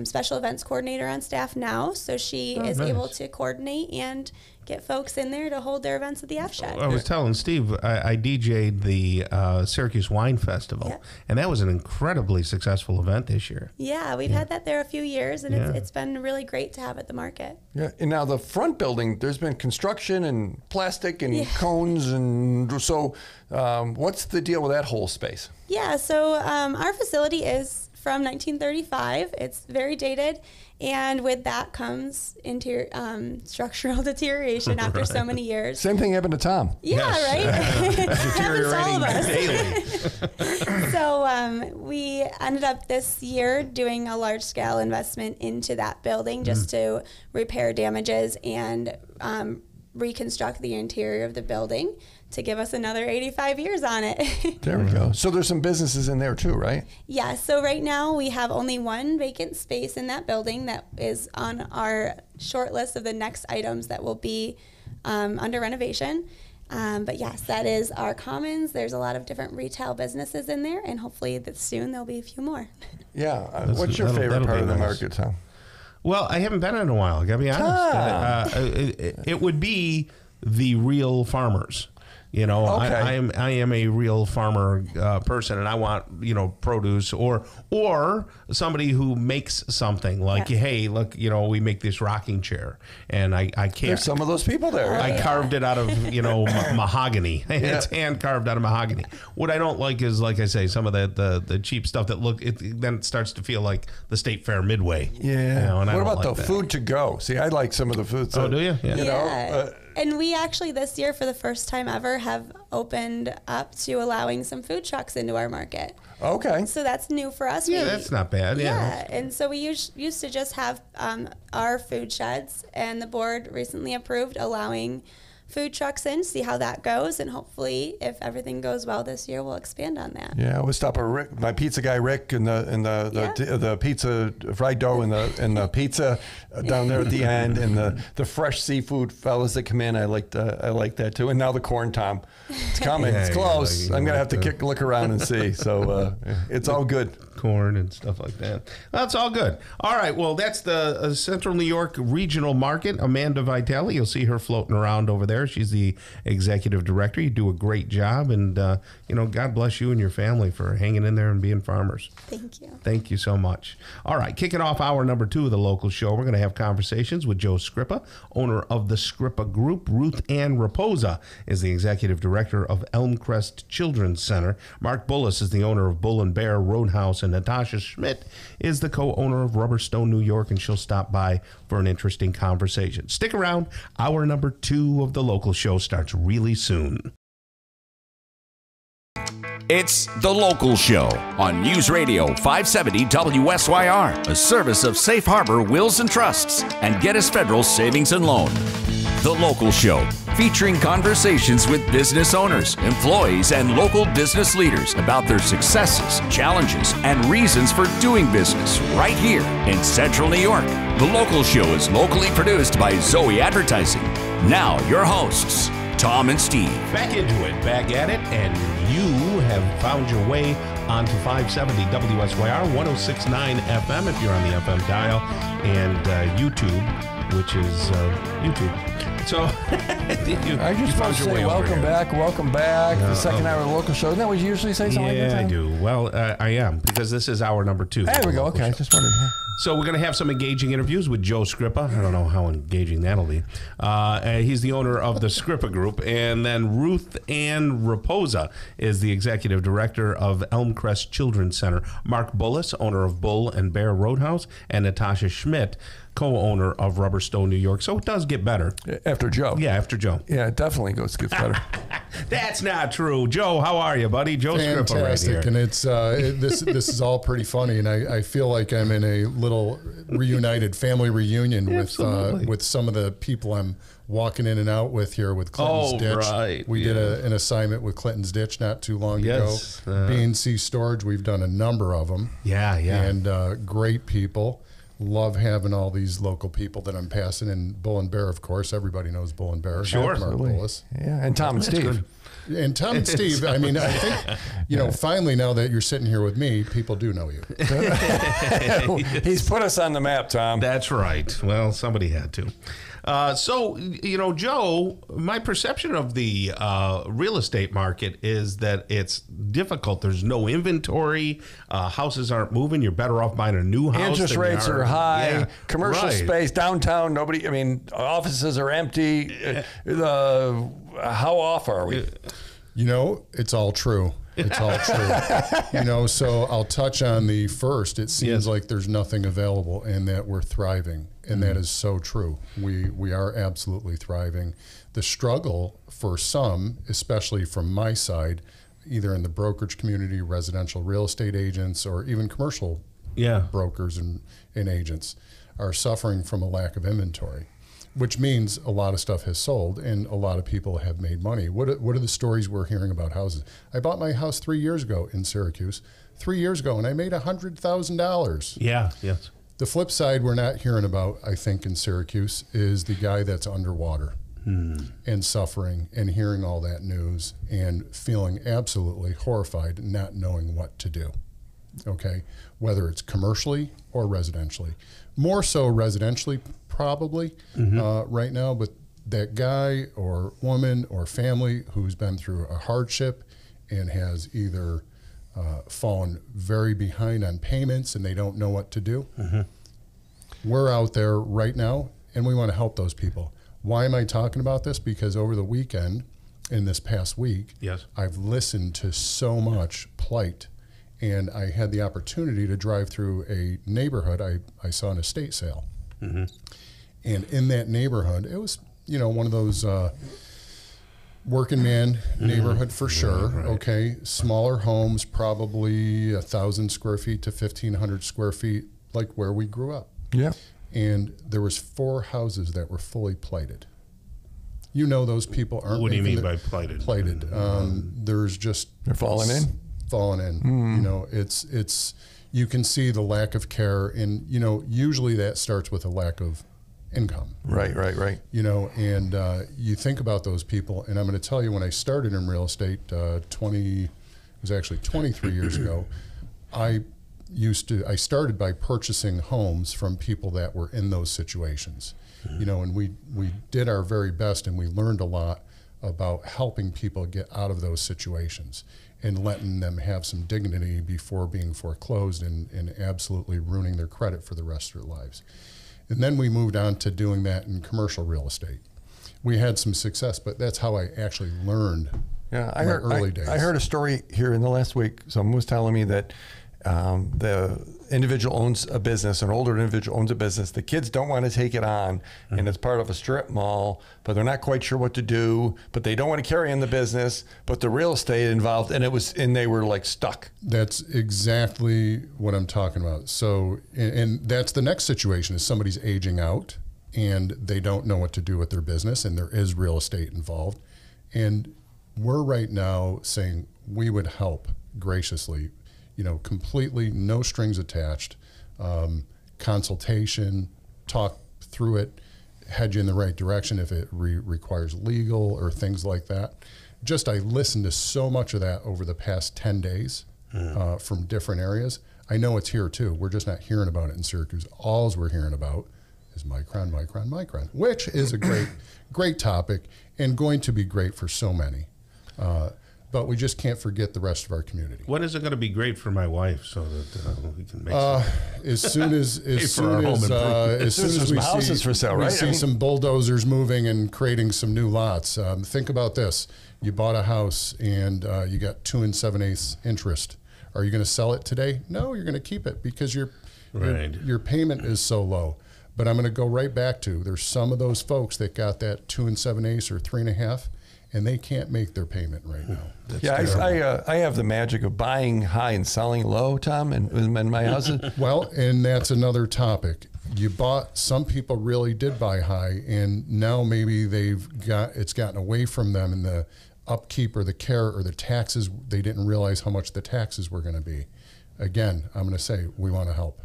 S7: special events coordinator on staff now, so she is able to coordinate and get folks in there to hold their events at the F Shed.
S2: I was telling Steve, I DJ'd the Syracuse Wine Festival, and that was an incredibly successful event this year.
S7: Yeah, we've had that there a few years, and it's been really great to have at the market.
S3: Yeah, and now the front building, there's been construction and plastic and cones, and so what's the deal with that whole space?
S7: Yeah, so our facility is from 1935. It's very dated, and with that comes interior structural deterioration after so many years.
S3: Same thing happened to Tom.
S7: Yeah, right?
S2: Deteriorating daily.
S7: So we ended up this year doing a large-scale investment into that building just to repair damages and reconstruct the interior of the building to give us another 85 years on it.
S3: There we go. So there's some businesses in there too, right?
S7: Yeah, so right now we have only one vacant space in that building that is on our short list of the next items that will be under renovation. But yes, that is our commons. There's a lot of different retail businesses in there, and hopefully that soon there'll be a few more.
S3: Yeah. What's your favorite part of the market, Tom?
S2: Well, I haven't been in a while, I gotta be honest. It would be the real farmers. You know, I am a real farmer person, and I want, you know, produce or somebody who makes something like, hey, look, you know, we make this rocking chair, and I can't.
S3: There's some of those people there.
S2: I carved it out of, you know, mahogany. It's hand carved out of mahogany. What I don't like is, like I say, some of the cheap stuff that then it starts to feel like the State Fair Midway.
S3: Yeah.
S2: You know, and
S3: what about the food to go? See, I like some of the food.
S2: Oh, do you? Yeah.
S3: You know.
S7: And we actually this year, for the first time ever, have opened up to allowing some food trucks into our market.
S3: Okay.
S7: So that's new for us.
S2: Yeah, that's not bad.
S7: Yeah. And so we used to just have our food sheds, and the board recently approved allowing food trucks in, see how that goes, and hopefully, if everything goes well this year, we'll expand on that.
S3: Yeah, we'll stop at Rick, my pizza guy Rick, and the pizza fried dough and the pizza down there at the end, and the fresh seafood fellas that come in. I like that too. And now the corn, Tom, it's coming. It's close. I'm gonna have to look around and see. So it's all good.
S2: Corn and stuff like that. That's all good. All right. Well, that's the Central New York Regional Market. Amanda Vitale, you'll see her floating around over there. She's the executive director. You do a great job, and you know, God bless you and your family for hanging in there and being farmers.
S7: Thank you.
S2: Thank you so much. All right, kicking off hour number 2 of the local show, we're going to have conversations with Joe Scrippa, owner of the Scrippa Group. Ruth Ann Raposa is the executive director of Elmcrest Children's Center. Mark Bullis is the owner of Bull and Bear Roadhouse, and Natasha Schmidt is the co-owner of Rubberstone New York, and she'll stop by for an interesting conversation. Stick around. Hour number 2 of the local show starts really soon.
S1: It's The Local Show on News Radio 570 WSYR, a service of Safe Harbor Wills and Trusts and Gettys Federal Savings and Loan. The Local Show, featuring conversations with business owners, employees, and local business leaders about their successes, challenges, and reasons for doing business right here in Central New York. The Local Show is locally produced by Zoey Advertising. Now, your hosts, Tom and Steve.
S2: Back into it, back at it, and you have found your way onto 570 WSYR 106.9 FM if you're on the FM dial, and YouTube, which is YouTube. So
S3: I just want to say welcome back. The second hour of the local show. Isn't that what you usually say? Something like that?
S2: I do. Well, I am, because this is hour number 2.
S3: There we go. Okay, just wondered.
S2: So we're going to have some engaging interviews with Joe Scrippa. I don't know how engaging that'll be. He's the owner of the Scrippa Group. And then Ruth Ann Raposa is the executive director of Elmcrest Children's Center. Mark Bullis, owner of Bull and Bear Roadhouse, and Natasha Schmidt, co-owner of Rubberstone New York. So it does get better.
S3: After Joe.
S2: Yeah, after Joe.
S3: Yeah, it definitely gets better.
S2: That's not true. Joe, how are you, buddy? Joe Scrippa right here.
S8: And it's this is all pretty funny, and I feel like I'm in a little reunited family reunion with some of the people I'm walking in and out with here with Clinton's Ditch.
S2: Right.
S8: We did an assignment with Clinton's Ditch not too long ago. B&C Storage, we've done a number of them.
S2: Yeah.
S8: And great people. Love having all these local people that I'm passing, and Bull and Bear, of course. Everybody knows Bull and Bear.
S2: Sure.
S8: Mark Bullis.
S3: Yeah, and Tom and Steve.
S8: And Tom and Steve, I mean, I think, finally now that you're sitting here with me, people do know you.
S3: He's put us on the map, Tom.
S2: That's right. Well, somebody had to. So, Joe, my perception of the real estate market is that it's difficult. There's no inventory. Houses aren't moving. You're better off buying a new house.
S3: Interest rates are high.
S2: Yeah,
S3: Commercial space, downtown, nobody, offices are empty. How off are we?
S8: It's all true. It's all true. So I'll touch on the first. It seems like there's nothing available and that we're thriving. And that is so true. We are absolutely thriving. The struggle for some, especially from my side, either in the brokerage community, residential real estate agents, or even commercial brokers and agents, are suffering from a lack of inventory, which means a lot of stuff has sold and a lot of people have made money. What are the stories we're hearing about houses? I bought my house 3 years ago in Syracuse, 3 years ago, and I made $100,000.
S2: Yeah, yes.
S8: The flip side we're not hearing about, I think, in Syracuse is the guy that's underwater and suffering and hearing all that news and feeling absolutely horrified, not knowing what to do, okay? Whether it's commercially or residentially. More so residentially, probably, right now, but that guy or woman or family who's been through a hardship and has either fallen very behind on payments and they don't know what to do. We're out there right now and we want to help those people. Why am I talking about this? Because over the weekend, in this past week, I've listened to so much plight, and I had the opportunity to drive through a neighborhood. I saw an estate sale. And in that neighborhood, it was, one of those working man neighborhood for sure. Right. Okay, smaller homes, probably 1,000 square feet to 1,500 square feet, like where we grew up.
S3: Yeah.
S8: And there was 4 houses that were fully plated. Those people aren't.
S2: What do you mean by plated?
S8: Plated. There's just
S3: they're falling in.
S8: Falling in. It's you can see the lack of care, and usually that starts with a lack of income.
S3: Right.
S8: And you think about those people, and I'm going to tell you, when I started in real estate, it was actually 23 years ago, I started by purchasing homes from people that were in those situations, and we did our very best, and we learned a lot about helping people get out of those situations and letting them have some dignity before being foreclosed and absolutely ruining their credit for the rest of their lives. And then we moved on to doing that in commercial real estate. We had some success, but that's how I actually learned early days.
S3: I heard a story here in the last week. Someone was telling me that the individual owns a business, an older individual owns a business. The kids don't want to take it on, and it's part of a strip mall, but they're not quite sure what to do, but they don't want to carry on the business, but the real estate involved, and they were like stuck.
S8: That's exactly what I'm talking about. So, and that's the next situation is somebody's aging out and they don't know what to do with their business, and there is real estate involved. And we're right now saying we would help graciously, completely no strings attached, consultation, talk through it, head you in the right direction if it requires legal or things like that. I listened to so much of that over the past 10 days from different areas. I know it's here too. We're just not hearing about it in Syracuse. All we're hearing about is micron, which is a great topic and going to be great for so many. But we just can't forget the rest of our community.
S2: When is it going to be great for my wife so that we can make some?
S8: As soon as we
S3: houses for sale, right?
S8: See some bulldozers moving and creating some new lots. Think about this: you bought a house and you got 2 7/8 interest. Are you going to sell it today? No, you're going to keep it because your payment is so low. But I'm going to go right back to there's some of those folks that got that 2 7/8 or 3.5. And they can't make their payment right now.
S3: I have the magic of buying high and selling low, Tom, in my houses.
S8: Well, and that's another topic. Some people really did buy high, and now maybe it's gotten away from them in the upkeep or the care or the taxes. They didn't realize how much the taxes were going to be. Again, I'm going to say we want to help.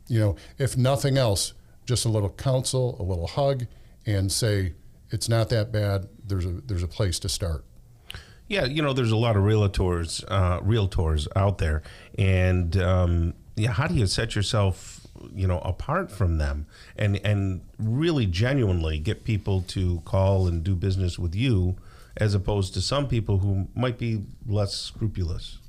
S8: if nothing else, just a little counsel, a little hug, and say, it's not that bad. There's a place to start.
S2: Yeah, there's a lot of realtors out there, and how do you set yourself, apart from them, and really genuinely get people to call and do business with you, as opposed to some people who might be less scrupulous?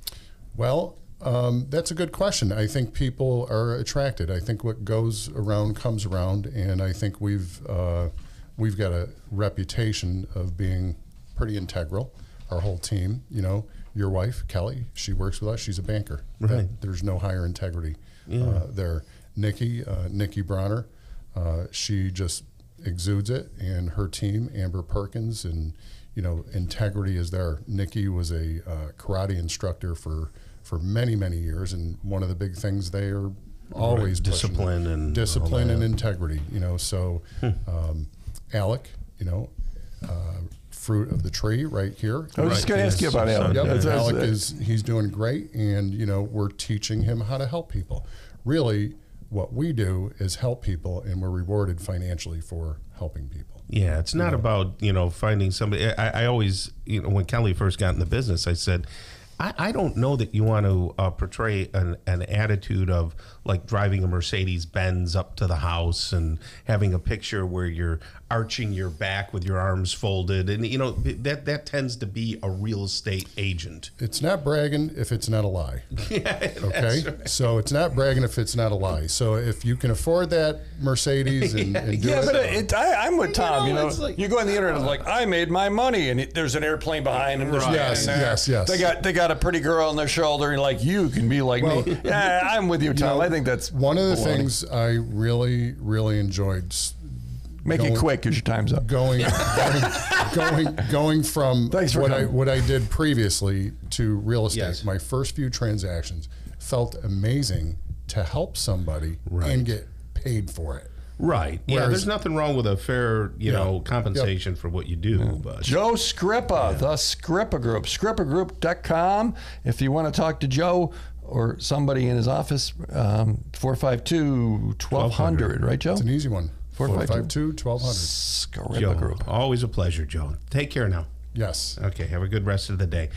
S2: Well,
S8: that's a good question. I think people are attracted. I think what goes around comes around, and I think we've got a reputation of being pretty integral. Our whole team, your wife, Kelly, she works with us. She's a banker.
S2: Right.
S8: There's no higher integrity there. Nikki Bronner, she just exudes it, and her team, Amber Perkins, and integrity is there. Nikki was a karate instructor for many, many years, and one of the big things they are always
S2: discipline
S8: and integrity. So Alec, fruit of the tree right here.
S3: I was just going to ask you about Alec.
S8: Yep. Alec he's doing great, and we're teaching him how to help people. Really, what we do is help people, and we're rewarded financially for helping people.
S2: Yeah, it's not about finding somebody. I always when Kelly first got in the business, I said, I don't know that you want to portray an attitude of like driving a Mercedes Benz up to the house and having a picture where you're arching your back with your arms folded, and that tends to be a real estate agent.
S8: It's not bragging if it's not a lie.
S2: Yeah,
S8: okay, right. So it's not bragging if it's not a lie. So if you can afford that Mercedes and do it.
S3: But I'm with Tom. You go on the internet, it's like, I made my money, and there's an airplane behind him.
S2: Right.
S8: Yes.
S3: They got a pretty girl on their shoulder, and like, you can be like me. Yeah, I'm with you, Tom. I think that's
S8: one of the things I really, really enjoyed.
S3: Make it quick because your time's up.
S8: Going from what I did previously to real estate.
S2: Yes.
S8: My first few transactions felt amazing to help somebody and get paid for it.
S2: Right. Yeah, there's nothing wrong with a fair, compensation for what you do.
S8: Yeah.
S2: But
S3: Joe Scrippa, the Scrippa Group, scrippagroup.com. If you want to talk to Joe or somebody in his office, 452-1200, right, Joe?
S8: It's an easy one. 452-1200.
S3: Scrippa Group.
S2: Always a pleasure, Joe. Take care now.
S8: Yes.
S2: Okay, have a good rest of the day.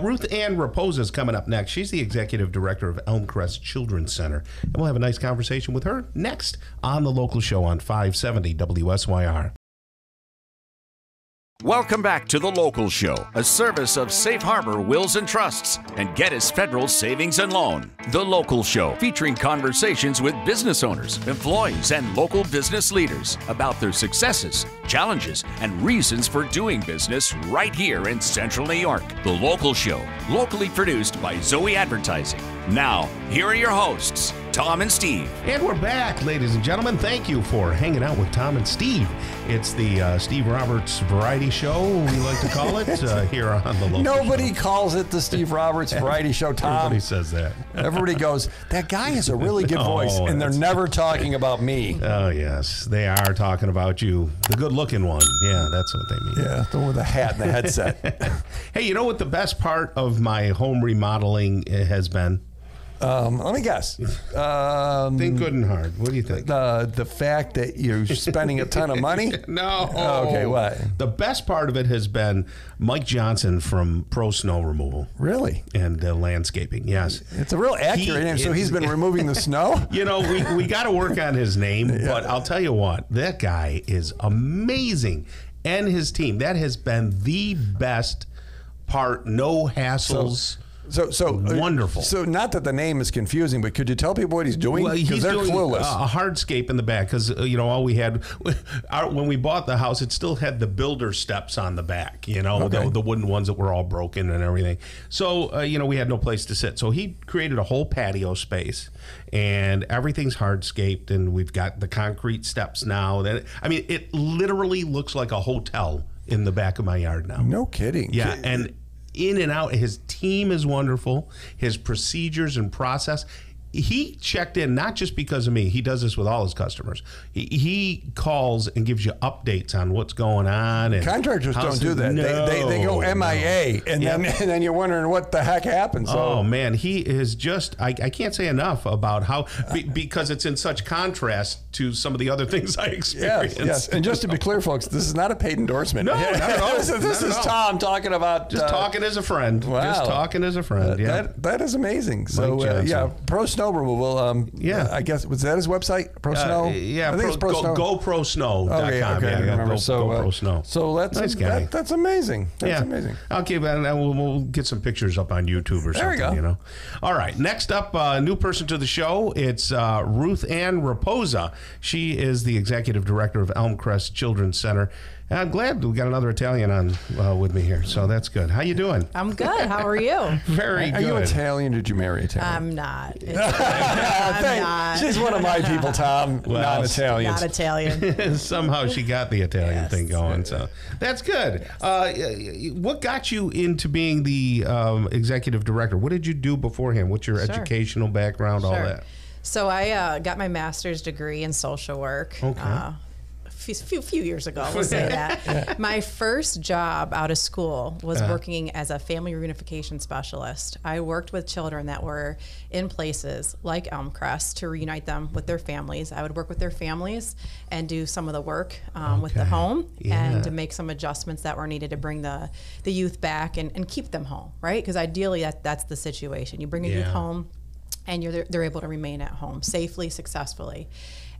S2: Ruth Ann Raposa is coming up next. She's the executive director of Elmcrest Children's Center. And we'll have a nice conversation with her next on The Local Show on 570 WSYR.
S1: Welcome back to The Local Show, a service of Safe Harbor Wills and Trusts and Geddes Federal Savings and Loan. The Local Show, featuring conversations with business owners, employees, and local business leaders about their successes, challenges, and reasons for doing business right here in Central New York. The Local Show, locally produced by Zoey Advertising. Now, here are your hosts, Tom and Steve.
S2: And we're back, ladies and gentlemen. Thank you for hanging out with Tom and Steve. It's the Steve Roberts Variety Show, we like to call it, here on The Local
S3: Nobody
S2: Show.
S3: calls it the Steve Roberts Variety Show, Tom.
S2: Everybody says that.
S3: Everybody goes, that guy has a really good voice, and they're never talking about me.
S2: Oh, yes. They are talking about you. The good-looking one. Yeah, that's what they mean.
S3: Yeah, the one with the hat and the headset.
S2: Hey, you know what the best part of my home remodeling has been?
S3: Let me guess.
S2: Think good and hard. What do you think?
S3: The fact that you're spending a ton of money?
S2: No.
S3: Okay, what?
S2: The best part of it has been Mike Johnson from Pro Snow Removal.
S3: Really?
S2: And landscaping, yes.
S3: It's a real accurate name. So he's been removing the snow?
S2: We got to work on his name, but I'll tell you what, that guy is amazing. And his team, that has been the best part. No hassles.
S3: So
S2: wonderful.
S3: So not that the name is confusing, but could you tell people what he's doing?
S2: Well,
S3: because they're
S2: doing
S3: clueless.
S2: A hardscape in the back, because all we had when we bought the house, it still had the builder steps on the back. The wooden ones that were all broken and everything. So we had no place to sit. So he created a whole patio space, and everything's hardscaped, and we've got the concrete steps now. It literally looks like a hotel in the back of my yard now.
S3: No kidding.
S2: Yeah, and in and out. His team is wonderful. His procedures and process. he checked in not just because of me. He does this with all his customers. He calls and gives you updates on what's going on. And
S3: contractors don't do that.
S2: No,
S3: they go MIA, and then you're wondering what the heck happened. So.
S2: Oh man, he is just. I can't say enough about how because it's in such contrast to some of the other things I experience.
S3: Yes. And just to be clear, folks, this is not a paid endorsement.
S2: No, not at all.
S3: This is Tom talking about
S2: just talking as a friend.
S3: Wow.
S2: Just talking as a friend.
S3: That is amazing. So Pro Snow Removal. I guess was that his website? Pro Snow.
S2: I think it's GoProSnow.com.
S3: Okay, I remember.
S2: GoPro Snow.
S3: So that's
S2: nice guy.
S3: That's amazing. That's amazing.
S2: Okay, and we'll get some pictures up on YouTube or something.
S3: There we go.
S2: You know. All right. Next up, new person to the show. It's Ruth Ann Raposa. She is the executive director of Elmcrest Children's Center. I'm glad we got another Italian on with me here, so that's good. How you doing?
S9: I'm good. How are you?
S2: Very good.
S3: Are you Italian? Did you marry Italian?
S9: I'm not. I'm not.
S3: She's one of my people, Tom.
S2: Well,
S3: not Italian.
S9: Not Italian.
S2: Somehow she got the Italian thing going, so that's good. What got you into being the executive director? What did you do beforehand? What's your educational background, all that?
S9: So I got my master's degree in social work.
S2: Okay.
S9: Few years ago, we'll say that. My first job out of school was working as a family reunification specialist. I worked with children that were in places like Elmcrest to reunite them with their families. I would work with their families and do some of the work with the home and to make some adjustments that were needed to bring the youth back and keep them home, right? Because ideally that's the situation. You bring a youth home and they're able to remain at home safely, successfully.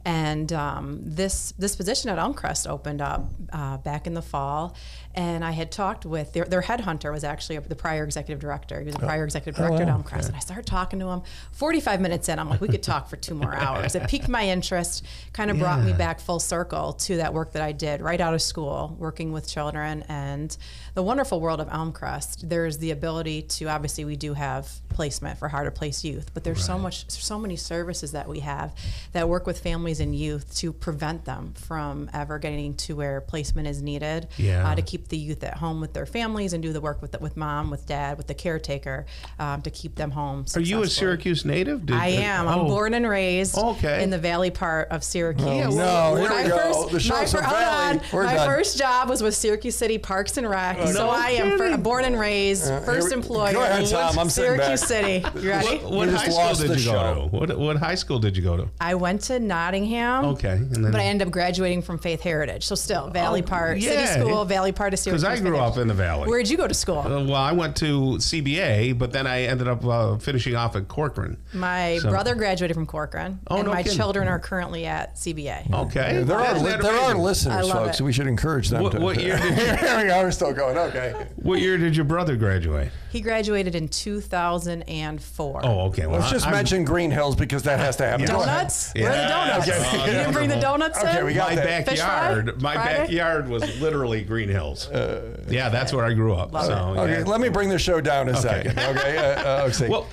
S9: And this position at Elmcrest opened up back in the fall, and I had talked with their headhunter was actually the prior executive director. He was the prior executive director at Elmcrest, and I started talking to him. 45 minutes in, I'm like, we could talk for 2 more hours. It piqued my interest, kind of brought me back full circle to that work that I did right out of school, working with children. And the wonderful world of Elmcrest, there's the ability to, obviously we do have placement for hard to place youth, but there's so many services that we have that work with families and youth to prevent them from ever getting to where placement is needed, to keep the youth at home with their families and do the work with mom, with dad, with the caretaker, to keep them home successfully.
S2: Are you a Syracuse native?
S9: I am. I'm born and raised in the valley part of Syracuse.
S3: Here we go. The show's a valley.
S9: My first job was with Syracuse City Parks and Rec, so I am born and raised, first employer.
S3: Go ahead, Tom. I'm
S9: Syracuse City. You ready?
S2: What high school did you go to? What high school did you go to?
S9: I went to Nottingham.
S2: Okay. And then,
S9: but I ended up graduating from Faith Heritage. So still, Valley Part, City School, Valley Part of Syracuse.
S2: Because I grew up in the Valley.
S9: Where did you go to school?
S2: Well, I went to CBA, but then I ended up finishing off at Corcoran.
S9: My brother graduated from Corcoran, and my children are currently at CBA.
S2: Okay.
S3: There are listeners, folks, so we should encourage them.
S2: What year did
S3: Here we go. We're still going. Okay.
S2: What year did your brother graduate?
S9: He graduated in 2004.
S2: Oh, okay. Well,
S3: let's just mention Green Hills because that has to happen.
S9: Donuts? Where are the donuts?
S3: Okay.
S9: You didn't bring the donuts in?
S3: Okay, we got
S2: my backyard was literally Green Hills. That's where I grew up.
S3: Okay, let me bring the show down a second. Okay.
S2: Well,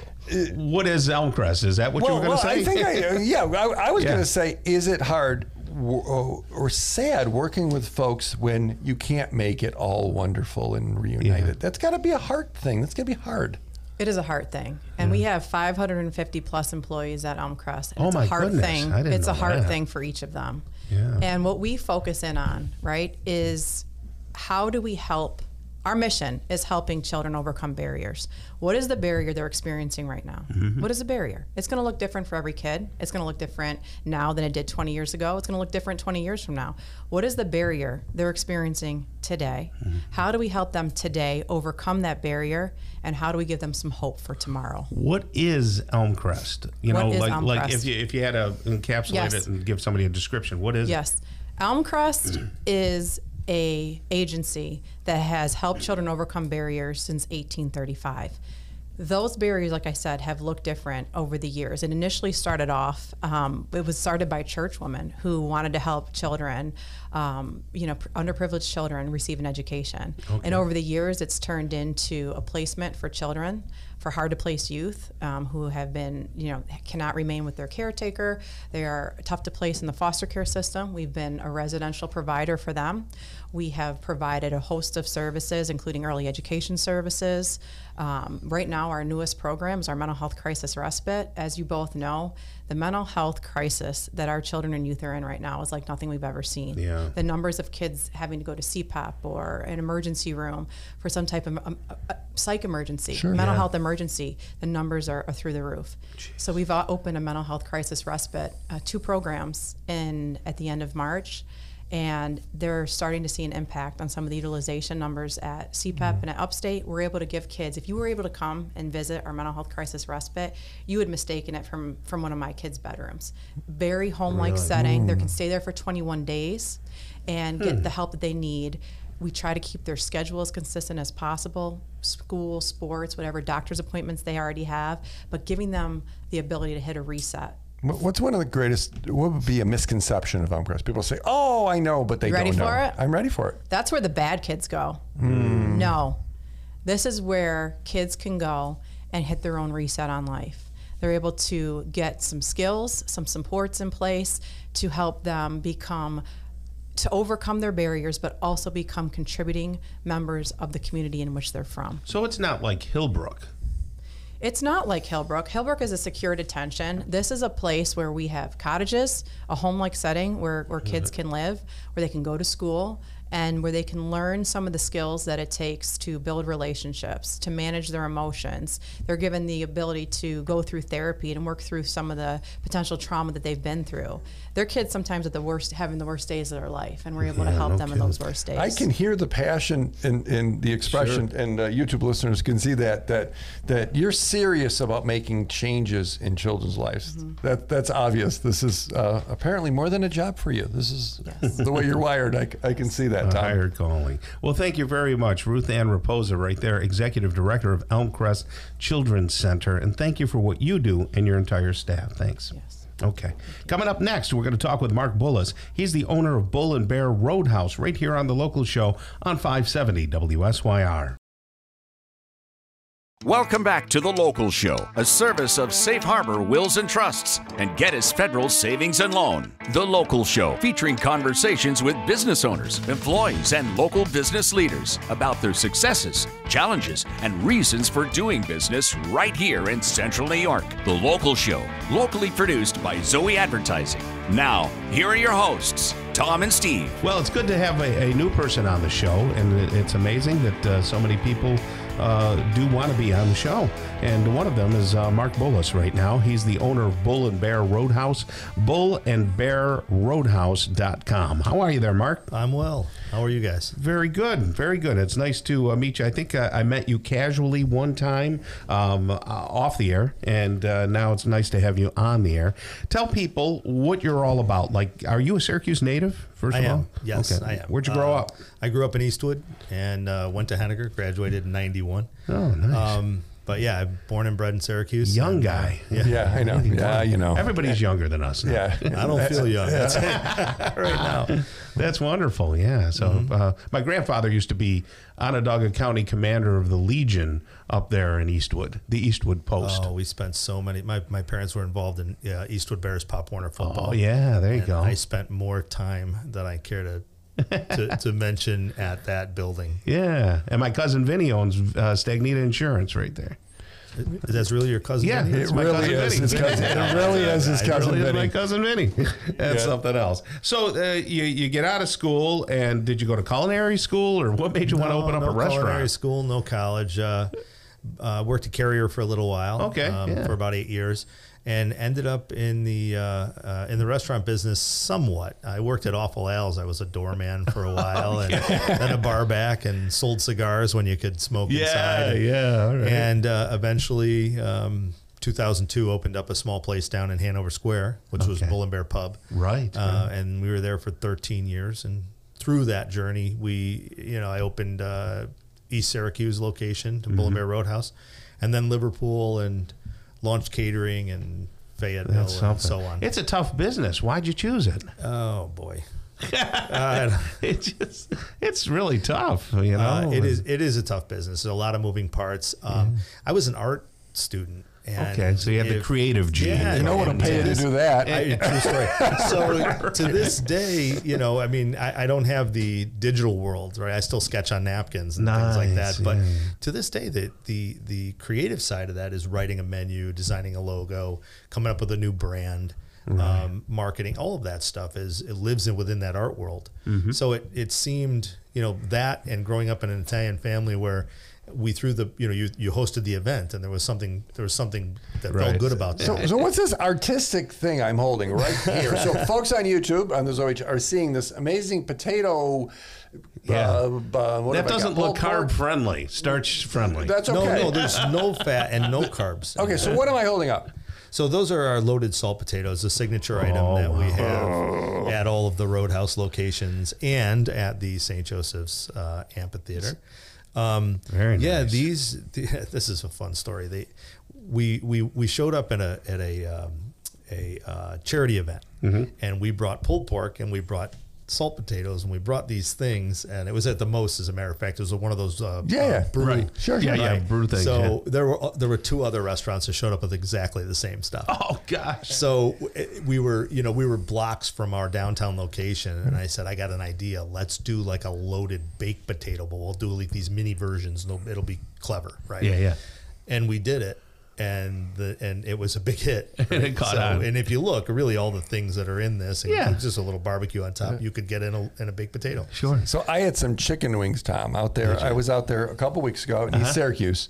S2: what is Elmcrest? Is that what you were going to say?
S3: I think I was going to say, is it hard or sad working with folks when you can't make it all wonderful and reunited? That's got to be a hard thing. That's going to be hard.
S9: It is a hard thing. And we have 550 plus employees at Elmcrest. And it's a hard thing. It's a hard thing for each of them. Yeah. And what we focus in on, right, is how do we help? Our mission is helping children overcome barriers. What is the barrier they're experiencing right now? Mm-hmm. What is the barrier? It's going to look different for every kid. It's going to look different now than it did 20 years ago. It's going to look different 20 years from now. What is the barrier they're experiencing today? Mm-hmm. How do we help them today overcome that barrier? And how do we give them some hope for tomorrow?
S2: What is Elmcrest? Like if you had to encapsulate it and give somebody a description, what is it?
S9: Elmcrest is a agency that has helped children overcome barriers since 1835. Those barriers, like I said, have looked different over the years. It initially started off, it was started by church women who wanted to help children, underprivileged children receive an education. Okay. And over the years, it's turned into a placement for children for hard to place youth who have been, cannot remain with their caretaker. They are tough to place in the foster care system. We've been a residential provider for them. We have provided a host of services, including early education services. Right now, our newest program is our mental health crisis respite. As you both know, the mental health crisis that our children and youth are in right now is like nothing we've ever seen.
S2: Yeah.
S9: The numbers of kids having to go to CPAP or an emergency room for some type of psych emergency, mental health emergency, the numbers are through the roof. Jeez. So we've opened a mental health crisis respite, 2 programs at the end of March. And they're starting to see an impact on some of the utilization numbers at CPAP and at Upstate. We're able to give kids, if you were able to come and visit our mental health crisis respite, you would mistaken it from one of my kids' bedrooms. Very home-like setting. They can stay there for 21 days and get the help that they need. We try to keep their schedule as consistent as possible, school, sports, whatever doctor's appointments they already have, but giving them the ability to hit a reset.
S3: What's one of the greatest, what would be a misconception of Elmcrest? People say, oh, I know, but they don't know.
S9: Ready for it?
S3: I'm ready for it.
S9: That's where the bad kids go. No. This is where kids can go and hit their own reset on life. They're able to get some skills, some supports in place to help them to overcome their barriers, but also become contributing members of the community in which they're from.
S2: So it's not like Hillbrook.
S9: It's not like Hillbrook. Hillbrook is a secure detention. This is a place where we have cottages, a home-like setting where kids can live, where they can go to school, and where they can learn some of the skills that it takes to build relationships, to manage their emotions. They're given the ability to go through therapy and work through some of the potential trauma that they've been through. They're kids sometimes having the worst days of their life, and we're able to help them in those worst days. I
S3: can hear the passion in the expression, and YouTube listeners can see that you're serious about making changes in children's lives. That's obvious. This is apparently more than a job for you. This is the way you're wired. I can see that.
S2: Hired calling. Well, thank you very much, Ruth Ann Raposa, right there, Executive Director of Elmcrest Children's Center, and thank you for what you do and your entire staff. Thanks.
S9: Yes.
S2: Okay. Coming up next, we're going to talk with Mark Bullis. He's the owner of Bull and Bear Roadhouse right here on the local show on 570 WSYR.
S1: Welcome back to The Local Show, a service of Safe Harbor Wills and Trusts and Geddes Federal Savings and Loan. The Local Show, featuring conversations with business owners, employees, and local business leaders about their successes, challenges, and reasons for doing business right here in Central New York. The Local Show, locally produced by Zoey Advertising. Now, here are your hosts, Tom and Steve.
S2: Well, it's good to have a new person on the show, and it's amazing that so many people do want to be on the show. And one of them is Mark Bullis right now. He's the owner of Bull and Bear Roadhouse, bullandbearroadhouse.com. How are you there, Mark?
S10: I'm well. How are you guys?
S2: Very good. Very good. It's nice to meet you. I think I met you casually one time off the air, and now it's nice to have you on the air. Tell people what you're all about. Like, are you a Syracuse native, first of all?
S10: Yes,
S2: okay.
S10: I am.
S2: Where'd you grow up?
S10: I grew up in Eastwood and went to Henniker, graduated in 91.
S2: Oh, nice.
S10: But yeah, I'm born and bred in Syracuse.
S2: Young guy.
S3: Yeah, I know. Yeah, you know.
S2: Everybody's younger than us now.
S3: Yeah.
S10: I don't feel young. That's right now.
S2: That's wonderful. Yeah. So my grandfather used to be Onondaga County commander of the Legion up there in Eastwood, the Eastwood Post.
S10: Oh, we spent so many. My parents were involved in Eastwood Bears Pop Warner football.
S2: Oh, yeah. There you go.
S10: I spent more time than I care to mention at that building.
S2: Yeah, and my cousin Vinny owns Stagnita Insurance right there.
S10: That's really your cousin?
S2: Yeah,
S10: Vinny?
S2: it's my cousin Vinny.
S3: His cousin. It really is his cousin
S2: really
S3: Vinny.
S2: Is my cousin Vinny. That's something else. So you get out of school, and did you go to culinary school, or what made you want to open up a restaurant?
S10: Culinary school, no college. Worked at Carrier for a little while.
S2: Okay,
S10: for about 8 years. And ended up in the restaurant business somewhat. I worked at Awful Al's. I was a doorman for a while, and then a bar back, and sold cigars when you could smoke inside.
S2: Yeah, all right.
S10: And eventually, 2002, opened up a small place down in Hanover Square, which was Bull and Bear Pub.
S2: Right.
S10: And we were there for 13 years. And through that journey, I opened East Syracuse location to Bull and Bear Roadhouse, and then Liverpool, and launched catering and Fayetteville and so on.
S2: It's a tough business. Why'd you choose it?
S10: Oh boy,
S2: it's really tough. You know,
S10: it is a tough business. There's a lot of moving parts. I was an art student.
S2: Okay, so you had the creative gene.
S10: Yeah,
S3: you know what will pay you to do that.
S10: True story. So to this day, I mean, I don't have the digital world, right? I still sketch on napkins and things like that. But to this day, the creative side of that is writing a menu, designing a logo, coming up with a new brand, marketing, all of that stuff it lives within that art world. Mm-hmm. So it seemed, that and growing up in an Italian family where we threw you hosted the event and there was something that felt good about that.
S3: So what's this artistic thing I'm holding right here? So folks on YouTube on the Zoey are seeing this amazing potato.
S2: That doesn't look carb friendly, starch friendly.
S3: That's okay.
S10: No, there's no fat and no carbs.
S3: Okay, so what am I holding up?
S10: So those are our loaded salt potatoes, a signature item that we have at all of the Roadhouse locations and at the St. Joseph's Amphitheater.
S2: Very nice.
S10: This is a fun story. We showed up at a charity event, and we brought pulled pork and we brought salt potatoes and we brought these things, and it was at the Most, as a matter of fact. It was one of those brew,
S2: right.
S3: Sure,
S2: brew things.
S10: So there were two other restaurants that showed up with exactly the same stuff.
S2: Oh gosh.
S10: So we were blocks from our downtown location, and I said, I got an idea. Let's do like a loaded baked potato bowl. We'll do like these mini versions. It'll be clever, right?
S2: Yeah.
S10: And we did it. And it was a big hit. Right?
S2: And it caught on.
S10: And if you look, really all the things that are in this, and just a little barbecue on top, you could get in a baked potato.
S2: Sure.
S3: So I had some chicken wings, Tom, out there. I was out there a couple weeks ago in East Syracuse.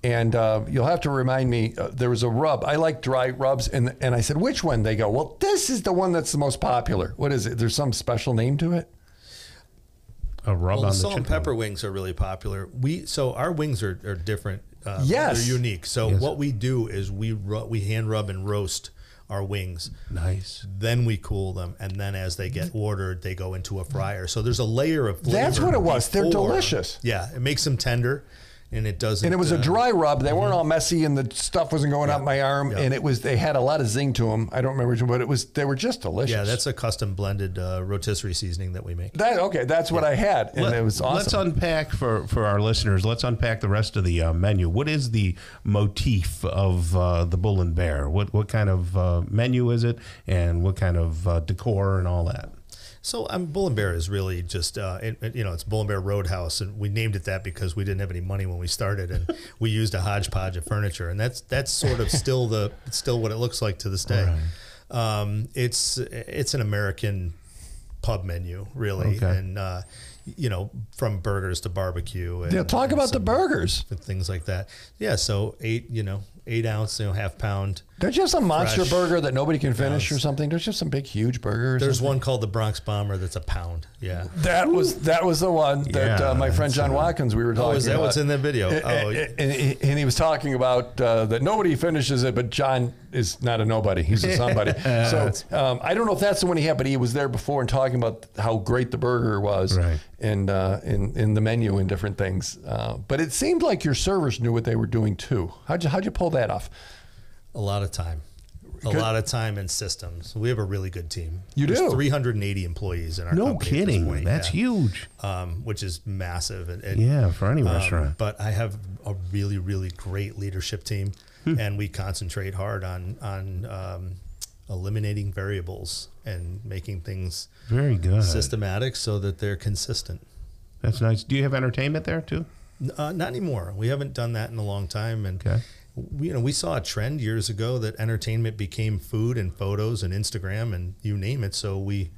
S3: And you'll have to remind me, there was a rub. I like dry rubs. And I said, which one? They go, well, this is the one that's the most popular. What is it? There's some special name to it?
S2: A rub on the
S10: salt
S2: chicken.
S10: and pepper wings are really popular. So our wings are different.
S3: Yes.
S10: They're unique. So what we do is we hand rub and roast our wings.
S2: Nice.
S10: Then we cool them, and then as they get ordered, they go into a fryer. So there's a layer of flavor.
S3: That's what it was. They're delicious.
S10: Yeah, it makes them tender. And it doesn't.
S3: And it was a dry rub. They weren't all messy, and the stuff wasn't going up my arm. And it was. They had a lot of zing to them. I don't remember, but they were just delicious.
S10: Yeah, that's a custom blended rotisserie seasoning that we make.
S3: That's what I had, and it was awesome.
S2: Let's unpack for our listeners. Let's unpack the rest of the menu. What is the motif of the Bull and Bear? What kind of menu is it, and what kind of decor and all that?
S10: So Bull and Bear is really just, it's Bull and Bear Roadhouse, and we named it that because we didn't have any money when we started, and we used a hodgepodge of furniture, and that's sort of still what it looks like to this day. Right. It's an American pub menu, really, and from burgers to barbecue. And,
S3: talk about the burgers
S10: and things like that. Yeah, so 8 ounce, half pound.
S3: Don't you have some monster burger that nobody can finish or something? Don't you have some big, huge burgers?
S10: There's one called the Bronx Bomber that's a pound. Yeah.
S3: That was the one that my friend John Watkins, we were talking about.
S10: Is that what's in that video?
S3: And he was talking about that nobody finishes it, but John is not a nobody. He's a somebody. So I don't know if that's the one he had, but he was there before and talking about how great the burger was and in the menu and different things. But it seemed like your servers knew what they were doing too. How'd you pull that off?
S10: A lot of time. A lot of time and systems. We have a really good team.
S3: There's
S10: 380 employees in our company.
S2: No kidding. That's huge.
S10: Which is massive.
S2: For any restaurant.
S10: But I have a really, really great leadership team, and we concentrate hard on eliminating variables and making things
S2: very good,
S10: systematic, so that they're consistent.
S2: That's nice. Do you have entertainment there too?
S10: Not anymore. We haven't done that in a long time, and we saw a trend years ago that entertainment became food and photos and Instagram and you name it. So we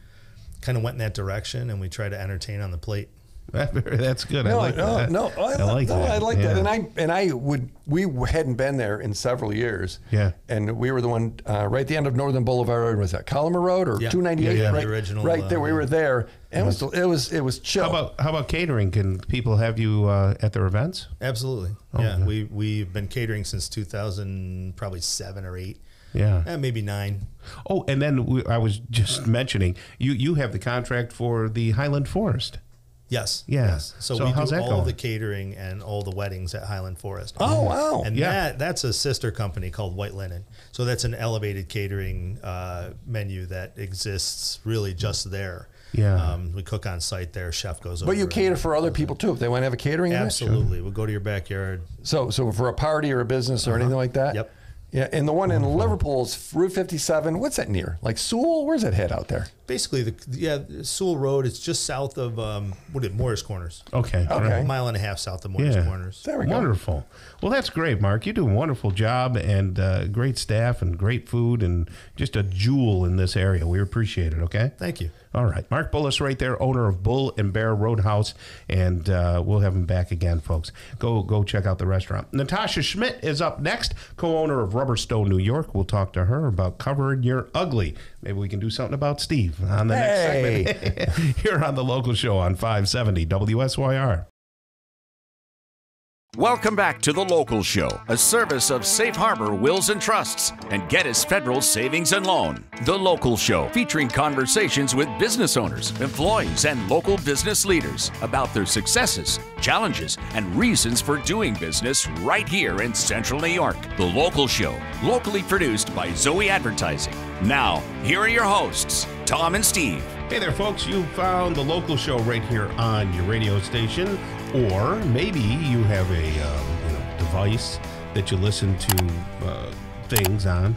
S10: kind of went in that direction, and we try to entertain on the plate.
S2: That's good. I like that.
S3: I like that. We hadn't been there in several years.
S2: Yeah.
S3: And we were the one right at the end of Northern Boulevard. Was that Collamer Road or 298?
S10: Yeah,
S3: right,
S10: the original.
S3: Right there. We were there. And it was chill.
S2: How about catering? Can people have you at their events?
S10: Absolutely. Yeah. We've been catering since 2000, probably 7 or 8.
S2: Yeah.
S10: Maybe 9.
S2: Oh, and then I was just mentioning, you have the contract for the Highland Forest.
S10: Yes.
S2: Yeah.
S10: Yes. So we
S2: how's
S10: do
S2: that
S10: all
S2: going?
S10: the catering and all the weddings at Highland Forest.
S3: Oh, wow.
S10: And
S2: Yeah.
S10: that's a sister company called White Linen. So that's an elevated catering menu that exists really just there.
S2: Yeah.
S10: We cook on site there. Chef goes over.
S3: But you cater for other people too if they want to have a catering event?
S10: Absolutely. We'll go to your backyard.
S3: So for a party or a business or anything like that?
S10: Yep.
S3: Yeah, and the one in Liverpool is Route 57. What's that near? Like Sewell? Where's that head out there?
S10: Basically, Sewell Road. It's just south of Morris Corners.
S2: Okay.
S3: Okay.
S10: A mile and a half south of Morris Corners.
S3: There we go.
S2: Wonderful. Well, that's great, Mark. You do a wonderful job and great staff and great food and just a jewel in this area. We appreciate it, okay?
S10: Thank you.
S2: All right. Mark Bullis right there, owner of Bull and Bear Roadhouse, and we'll have him back again, folks. Go check out the restaurant. Natasha Schmidt is up next, co-owner of Rubberstone, New York. We'll talk to her about Covering Your Ugly. Maybe we can do something about Steve on the next segment here on The Local Show on 570 WSYR.
S1: Welcome back to The Local Show, a service of Safe Harbor Wills and Trusts and Geddes Federal Savings and Loan. The Local Show, featuring conversations with business owners, employees, and local business leaders about their successes, challenges, and reasons for doing business right here in Central New York. The Local Show, locally produced by Zoey Advertising. Now, here are your hosts, Tom and Steve.
S2: Hey there, folks. You found The Local Show right here on your radio station, or maybe you have a device that you listen to things on.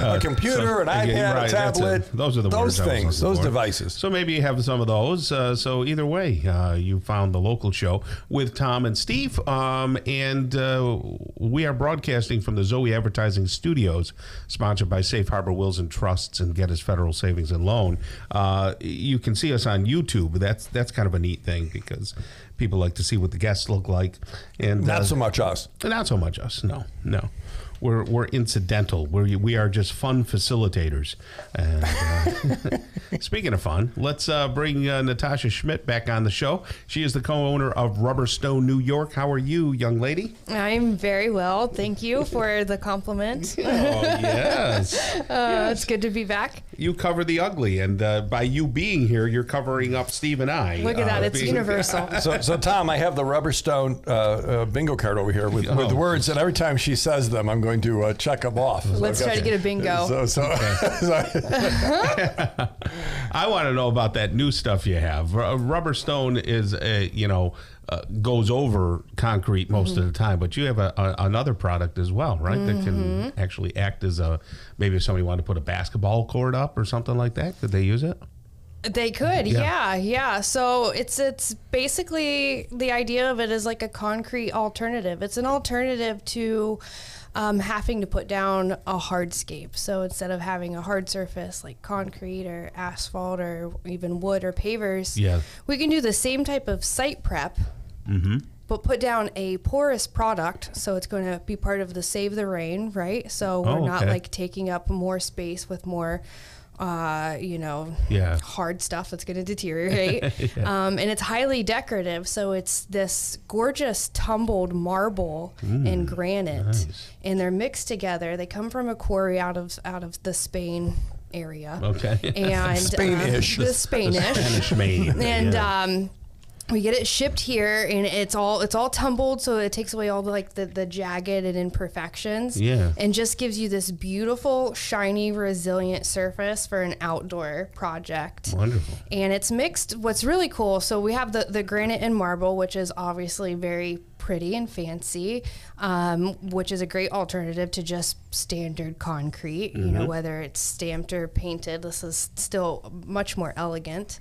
S3: A computer, an iPad,
S2: right,
S3: a tablet.
S2: Those are the words I was
S3: things,
S2: looking
S3: those
S2: for.
S3: devices.
S2: So maybe you have some of those. So either way, you found The Local Show with Tom and Steve. And we are broadcasting from the Zoey Advertising Studios, sponsored by Safe Harbor Wills and Trusts and Geddes Federal Savings and Loan. You can see us on YouTube. That's kind of a neat thing because people like to see what the guests look like. And
S3: Not so much us.
S2: Not so much us. No. We're incidental. We are just fun facilitators. And speaking of fun, let's bring Natasha Schmidt back on the show. She is the co-owner of Rubberstone, New York. How are you, young lady?
S11: I'm very well. Thank you for the compliment.
S2: Oh, yes.
S11: It's good to be back.
S2: You cover the ugly, and by you being here, you're covering up Steve and I.
S11: Look at that. It's universal.
S3: So Tom, I have the Rubberstone bingo card over here with words, and every time she says them, I'm going to check them off.
S11: Let's try to get a bingo.
S2: I want to know about that new stuff you have. Rubberstone is goes over concrete most of the time, but you have another product as well, right? That can actually act as maybe if somebody wanted to put a basketball court up or something like that, could they use it?
S11: They could, yeah. So it's basically, the idea of it is like a concrete alternative. It's an alternative to having to put down a hardscape. So instead of having a hard surface like concrete or asphalt or even wood or pavers, we can do the same type of site prep, but put down a porous product. So it's going to be part of the Save the Rain, right? So we're not like taking up more space with more hard stuff that's going to deteriorate. And it's highly decorative. So it's this gorgeous tumbled marble and granite. Nice. And they're mixed together. They come from a quarry out of the Spain area. Okay. And
S3: Spainish.
S11: The Spanish.
S2: Spanish Maine.
S11: And we get it shipped here, and it's all tumbled, so it takes away all the jagged and imperfections, and just gives you this beautiful, shiny, resilient surface for an outdoor project.
S2: Wonderful.
S11: And it's mixed. What's really cool, so we have the granite and marble, which is obviously very pretty and fancy, which is a great alternative to just standard concrete. You know, whether it's stamped or painted, this is still much more elegant.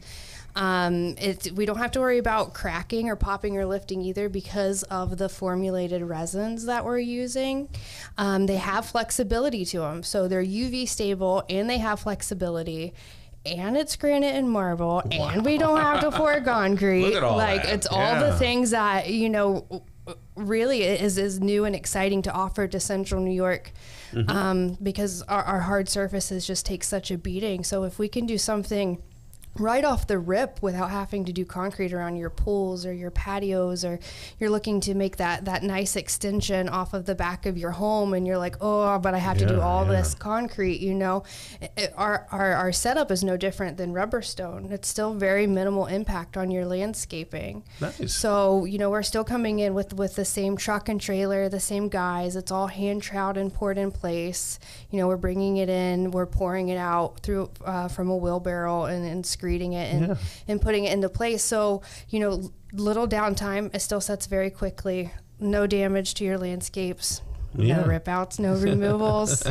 S11: We don't have to worry about cracking or popping or lifting either because of the formulated resins that we're using. They have flexibility to them, so they're UV stable and they have flexibility. And it's granite and marble, and we don't have to pour concrete.
S2: Look at all that.
S11: It's all the things that really is new and exciting to offer to Central New York, because our hard surfaces just take such a beating. So if we can do something right off the rip without having to do concrete around your pools or your patios, or you're looking to make that nice extension off of the back of your home and you're like, oh, but I have to do all this concrete, you know. Our setup is no different than rubber stone. It's still very minimal impact on your landscaping.
S2: Nice.
S11: So, you know, we're still coming in with the same truck and trailer, the same guys. It's all hand troweled and poured in place. You know, we're bringing it in, we're pouring it out through from a wheelbarrow and screeding it and putting it into place. So, you know, little downtime. It still sets very quickly. No damage to your landscapes. No rip outs, no removals.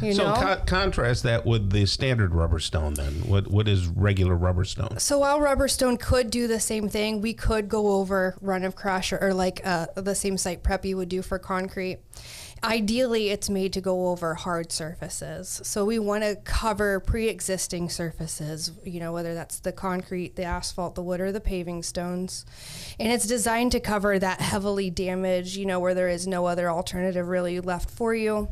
S11: You know?
S2: Contrast that with the standard rubber stone then. What is regular rubber stone?
S11: So while rubber stone could do the same thing, we could go over run of crush or like the same site prep you would do for concrete. Ideally, it's made to go over hard surfaces. So we want to cover pre-existing surfaces, you know, whether that's the concrete, the asphalt, the wood, or the paving stones. And it's designed to cover that heavily damaged, you know, where there is no other alternative really left for you.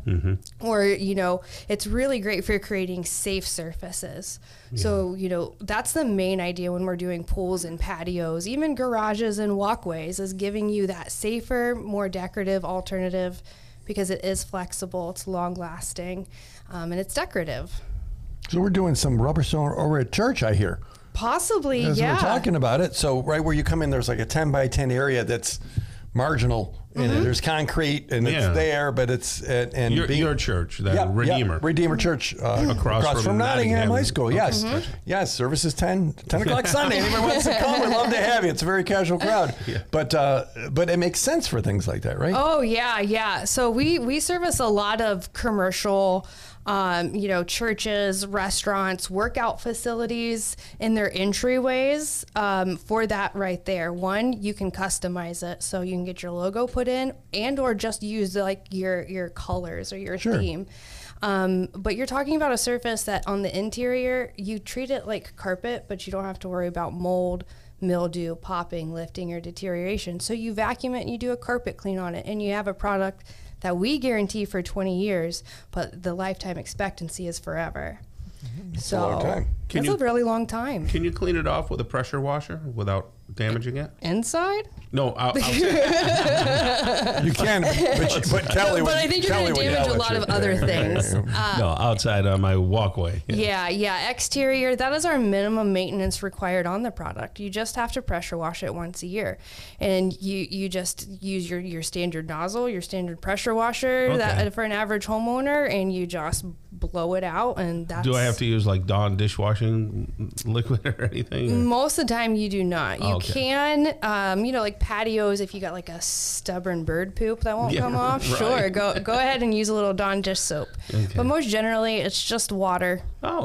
S11: Or, you know, it's really great for creating safe surfaces. So, you know, that's the main idea when we're doing pools and patios, even garages and walkways, is giving you that safer, more decorative alternative, because it is flexible, it's long lasting, and it's decorative.
S3: So we're doing some rubber stone over at church, I hear.
S11: Possibly,
S3: As we're talking about it. So right where you come in, there's like a 10 by 10 area that's marginal. And there's concrete and it's there, but it's and
S2: your church, the Redeemer.
S3: Redeemer Church across from Nottingham High School. Yes. Yes, service is 10 o'clock Sunday. Anyone wants to come, we'd love to have you. It's a very casual crowd. But it makes sense for things like that, right?
S11: Oh yeah. So we service a lot of commercial you know, churches, restaurants, workout facilities in their entryways for that right there. One, you can customize it, so you can get your logo put in and or just use like your colors or your theme. But you're talking about a surface that on the interior, you treat it like carpet, but you don't have to worry about mold, mildew, popping, lifting, or deterioration. So you vacuum it and you do a carpet clean on it, and you have a product that we guarantee for 20 years, but the lifetime expectancy is forever.
S3: It's a long time.
S11: It's a really long time.
S2: Can you clean it off with a pressure washer without damaging it?
S11: Inside?
S2: No, outside.
S3: You can, but Kelly.
S11: But I think you're going to damage a lot of other things.
S2: No, outside on my walkway.
S11: Yeah. Exterior, that is our minimum maintenance required on the product. You just have to pressure wash it once a year. And you just use your standard nozzle, your standard pressure washer that for an average homeowner, and you just blow it out. And that's...
S2: Do I have to use like Dawn dishwashing liquid or anything?
S11: Most of the time you do not. You can, you know, like patios, if you got like a stubborn bird poop that won't come off, sure, go ahead and use a little Dawn dish soap. But most generally, it's just water.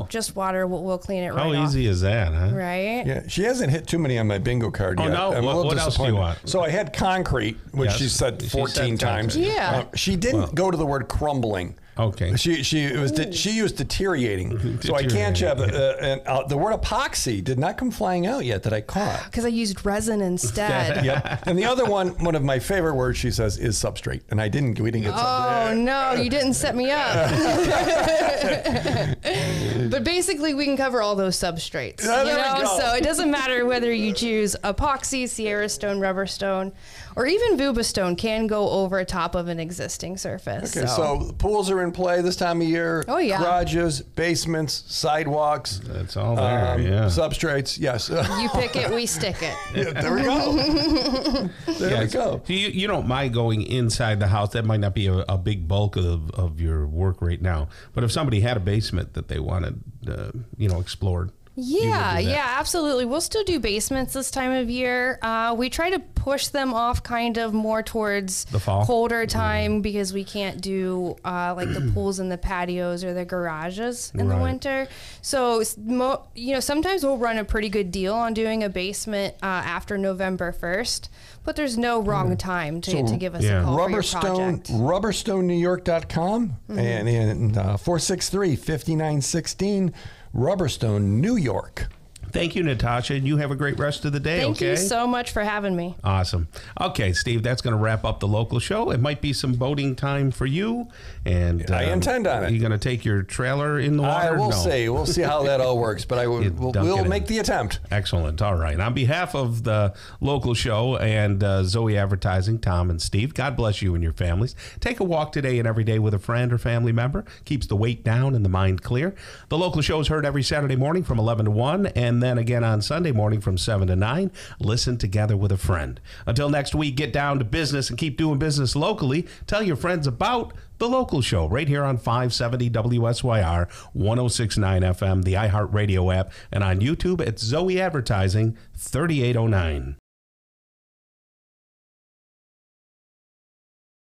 S11: Just water. We'll clean it right off.
S2: How easy is that, huh?
S11: Right?
S3: Yeah, she hasn't hit too many on my bingo card yet.
S2: No? What else do you want?
S3: So I had concrete, which she said 14 times.
S11: Yeah.
S3: She didn't go to the word crumbling.
S2: Okay.
S3: She used deteriorating. So I can't have the word epoxy did not come flying out yet that I caught.
S11: Because I used resin instead.
S3: Yep. And the other one of my favorite words she says is substrate, and we didn't get substrate.
S11: Oh no, you didn't set me up. But basically, we can cover all those substrates. So it doesn't matter whether you choose epoxy, Sierra stone, rubber stone, or even Vuba stone can go over top of an existing surface.
S3: Okay, so pools are in play this time of year.
S11: Oh yeah.
S3: Garages, basements, sidewalks.
S2: That's all there.
S3: Substrates. Yes.
S11: You pick it, we stick it.
S3: Yeah, there we go. There we go.
S2: So you don't mind going inside the house. That might not be a big bulk of your work right now. But if somebody had a basement that they wanted, explored.
S11: Yeah, absolutely. We'll still do basements this time of year. We try to push them off kind of more towards
S2: the fall,
S11: colder time, because we can't do like the pools and the patios or the garages in the winter. So, sometimes we'll run a pretty good deal on doing a basement after November 1st, but there's no wrong time to give us a call for your project.
S3: Rubberstonenewyork.com and 463-5916. Rubberstone, New York.
S2: Thank you, Natasha, and you have a great rest of the day.
S11: Thank
S2: okay?
S11: you so much for having me.
S2: Awesome. Okay, Steve, that's going to wrap up the local show. It might be some boating time for you, and
S3: I intend on it.
S2: You're going to take your trailer in the water?
S3: We'll see. We'll see how that all works, but we'll make the attempt.
S2: Excellent. All right. On behalf of the local show and Zoey Advertising, Tom and Steve, God bless you and your families. Take a walk today and every day with a friend or family member. Keeps the weight down and the mind clear. The local show is heard every Saturday morning from 11 to 1, and then again on Sunday morning from 7 to 9. Listen together with a friend. Until next week, get down to business and keep doing business locally. Tell your friends about the local show right here on 570 WSYR, 106.9 FM, the iHeartRadio app, and on YouTube at Zoey Advertising 3809.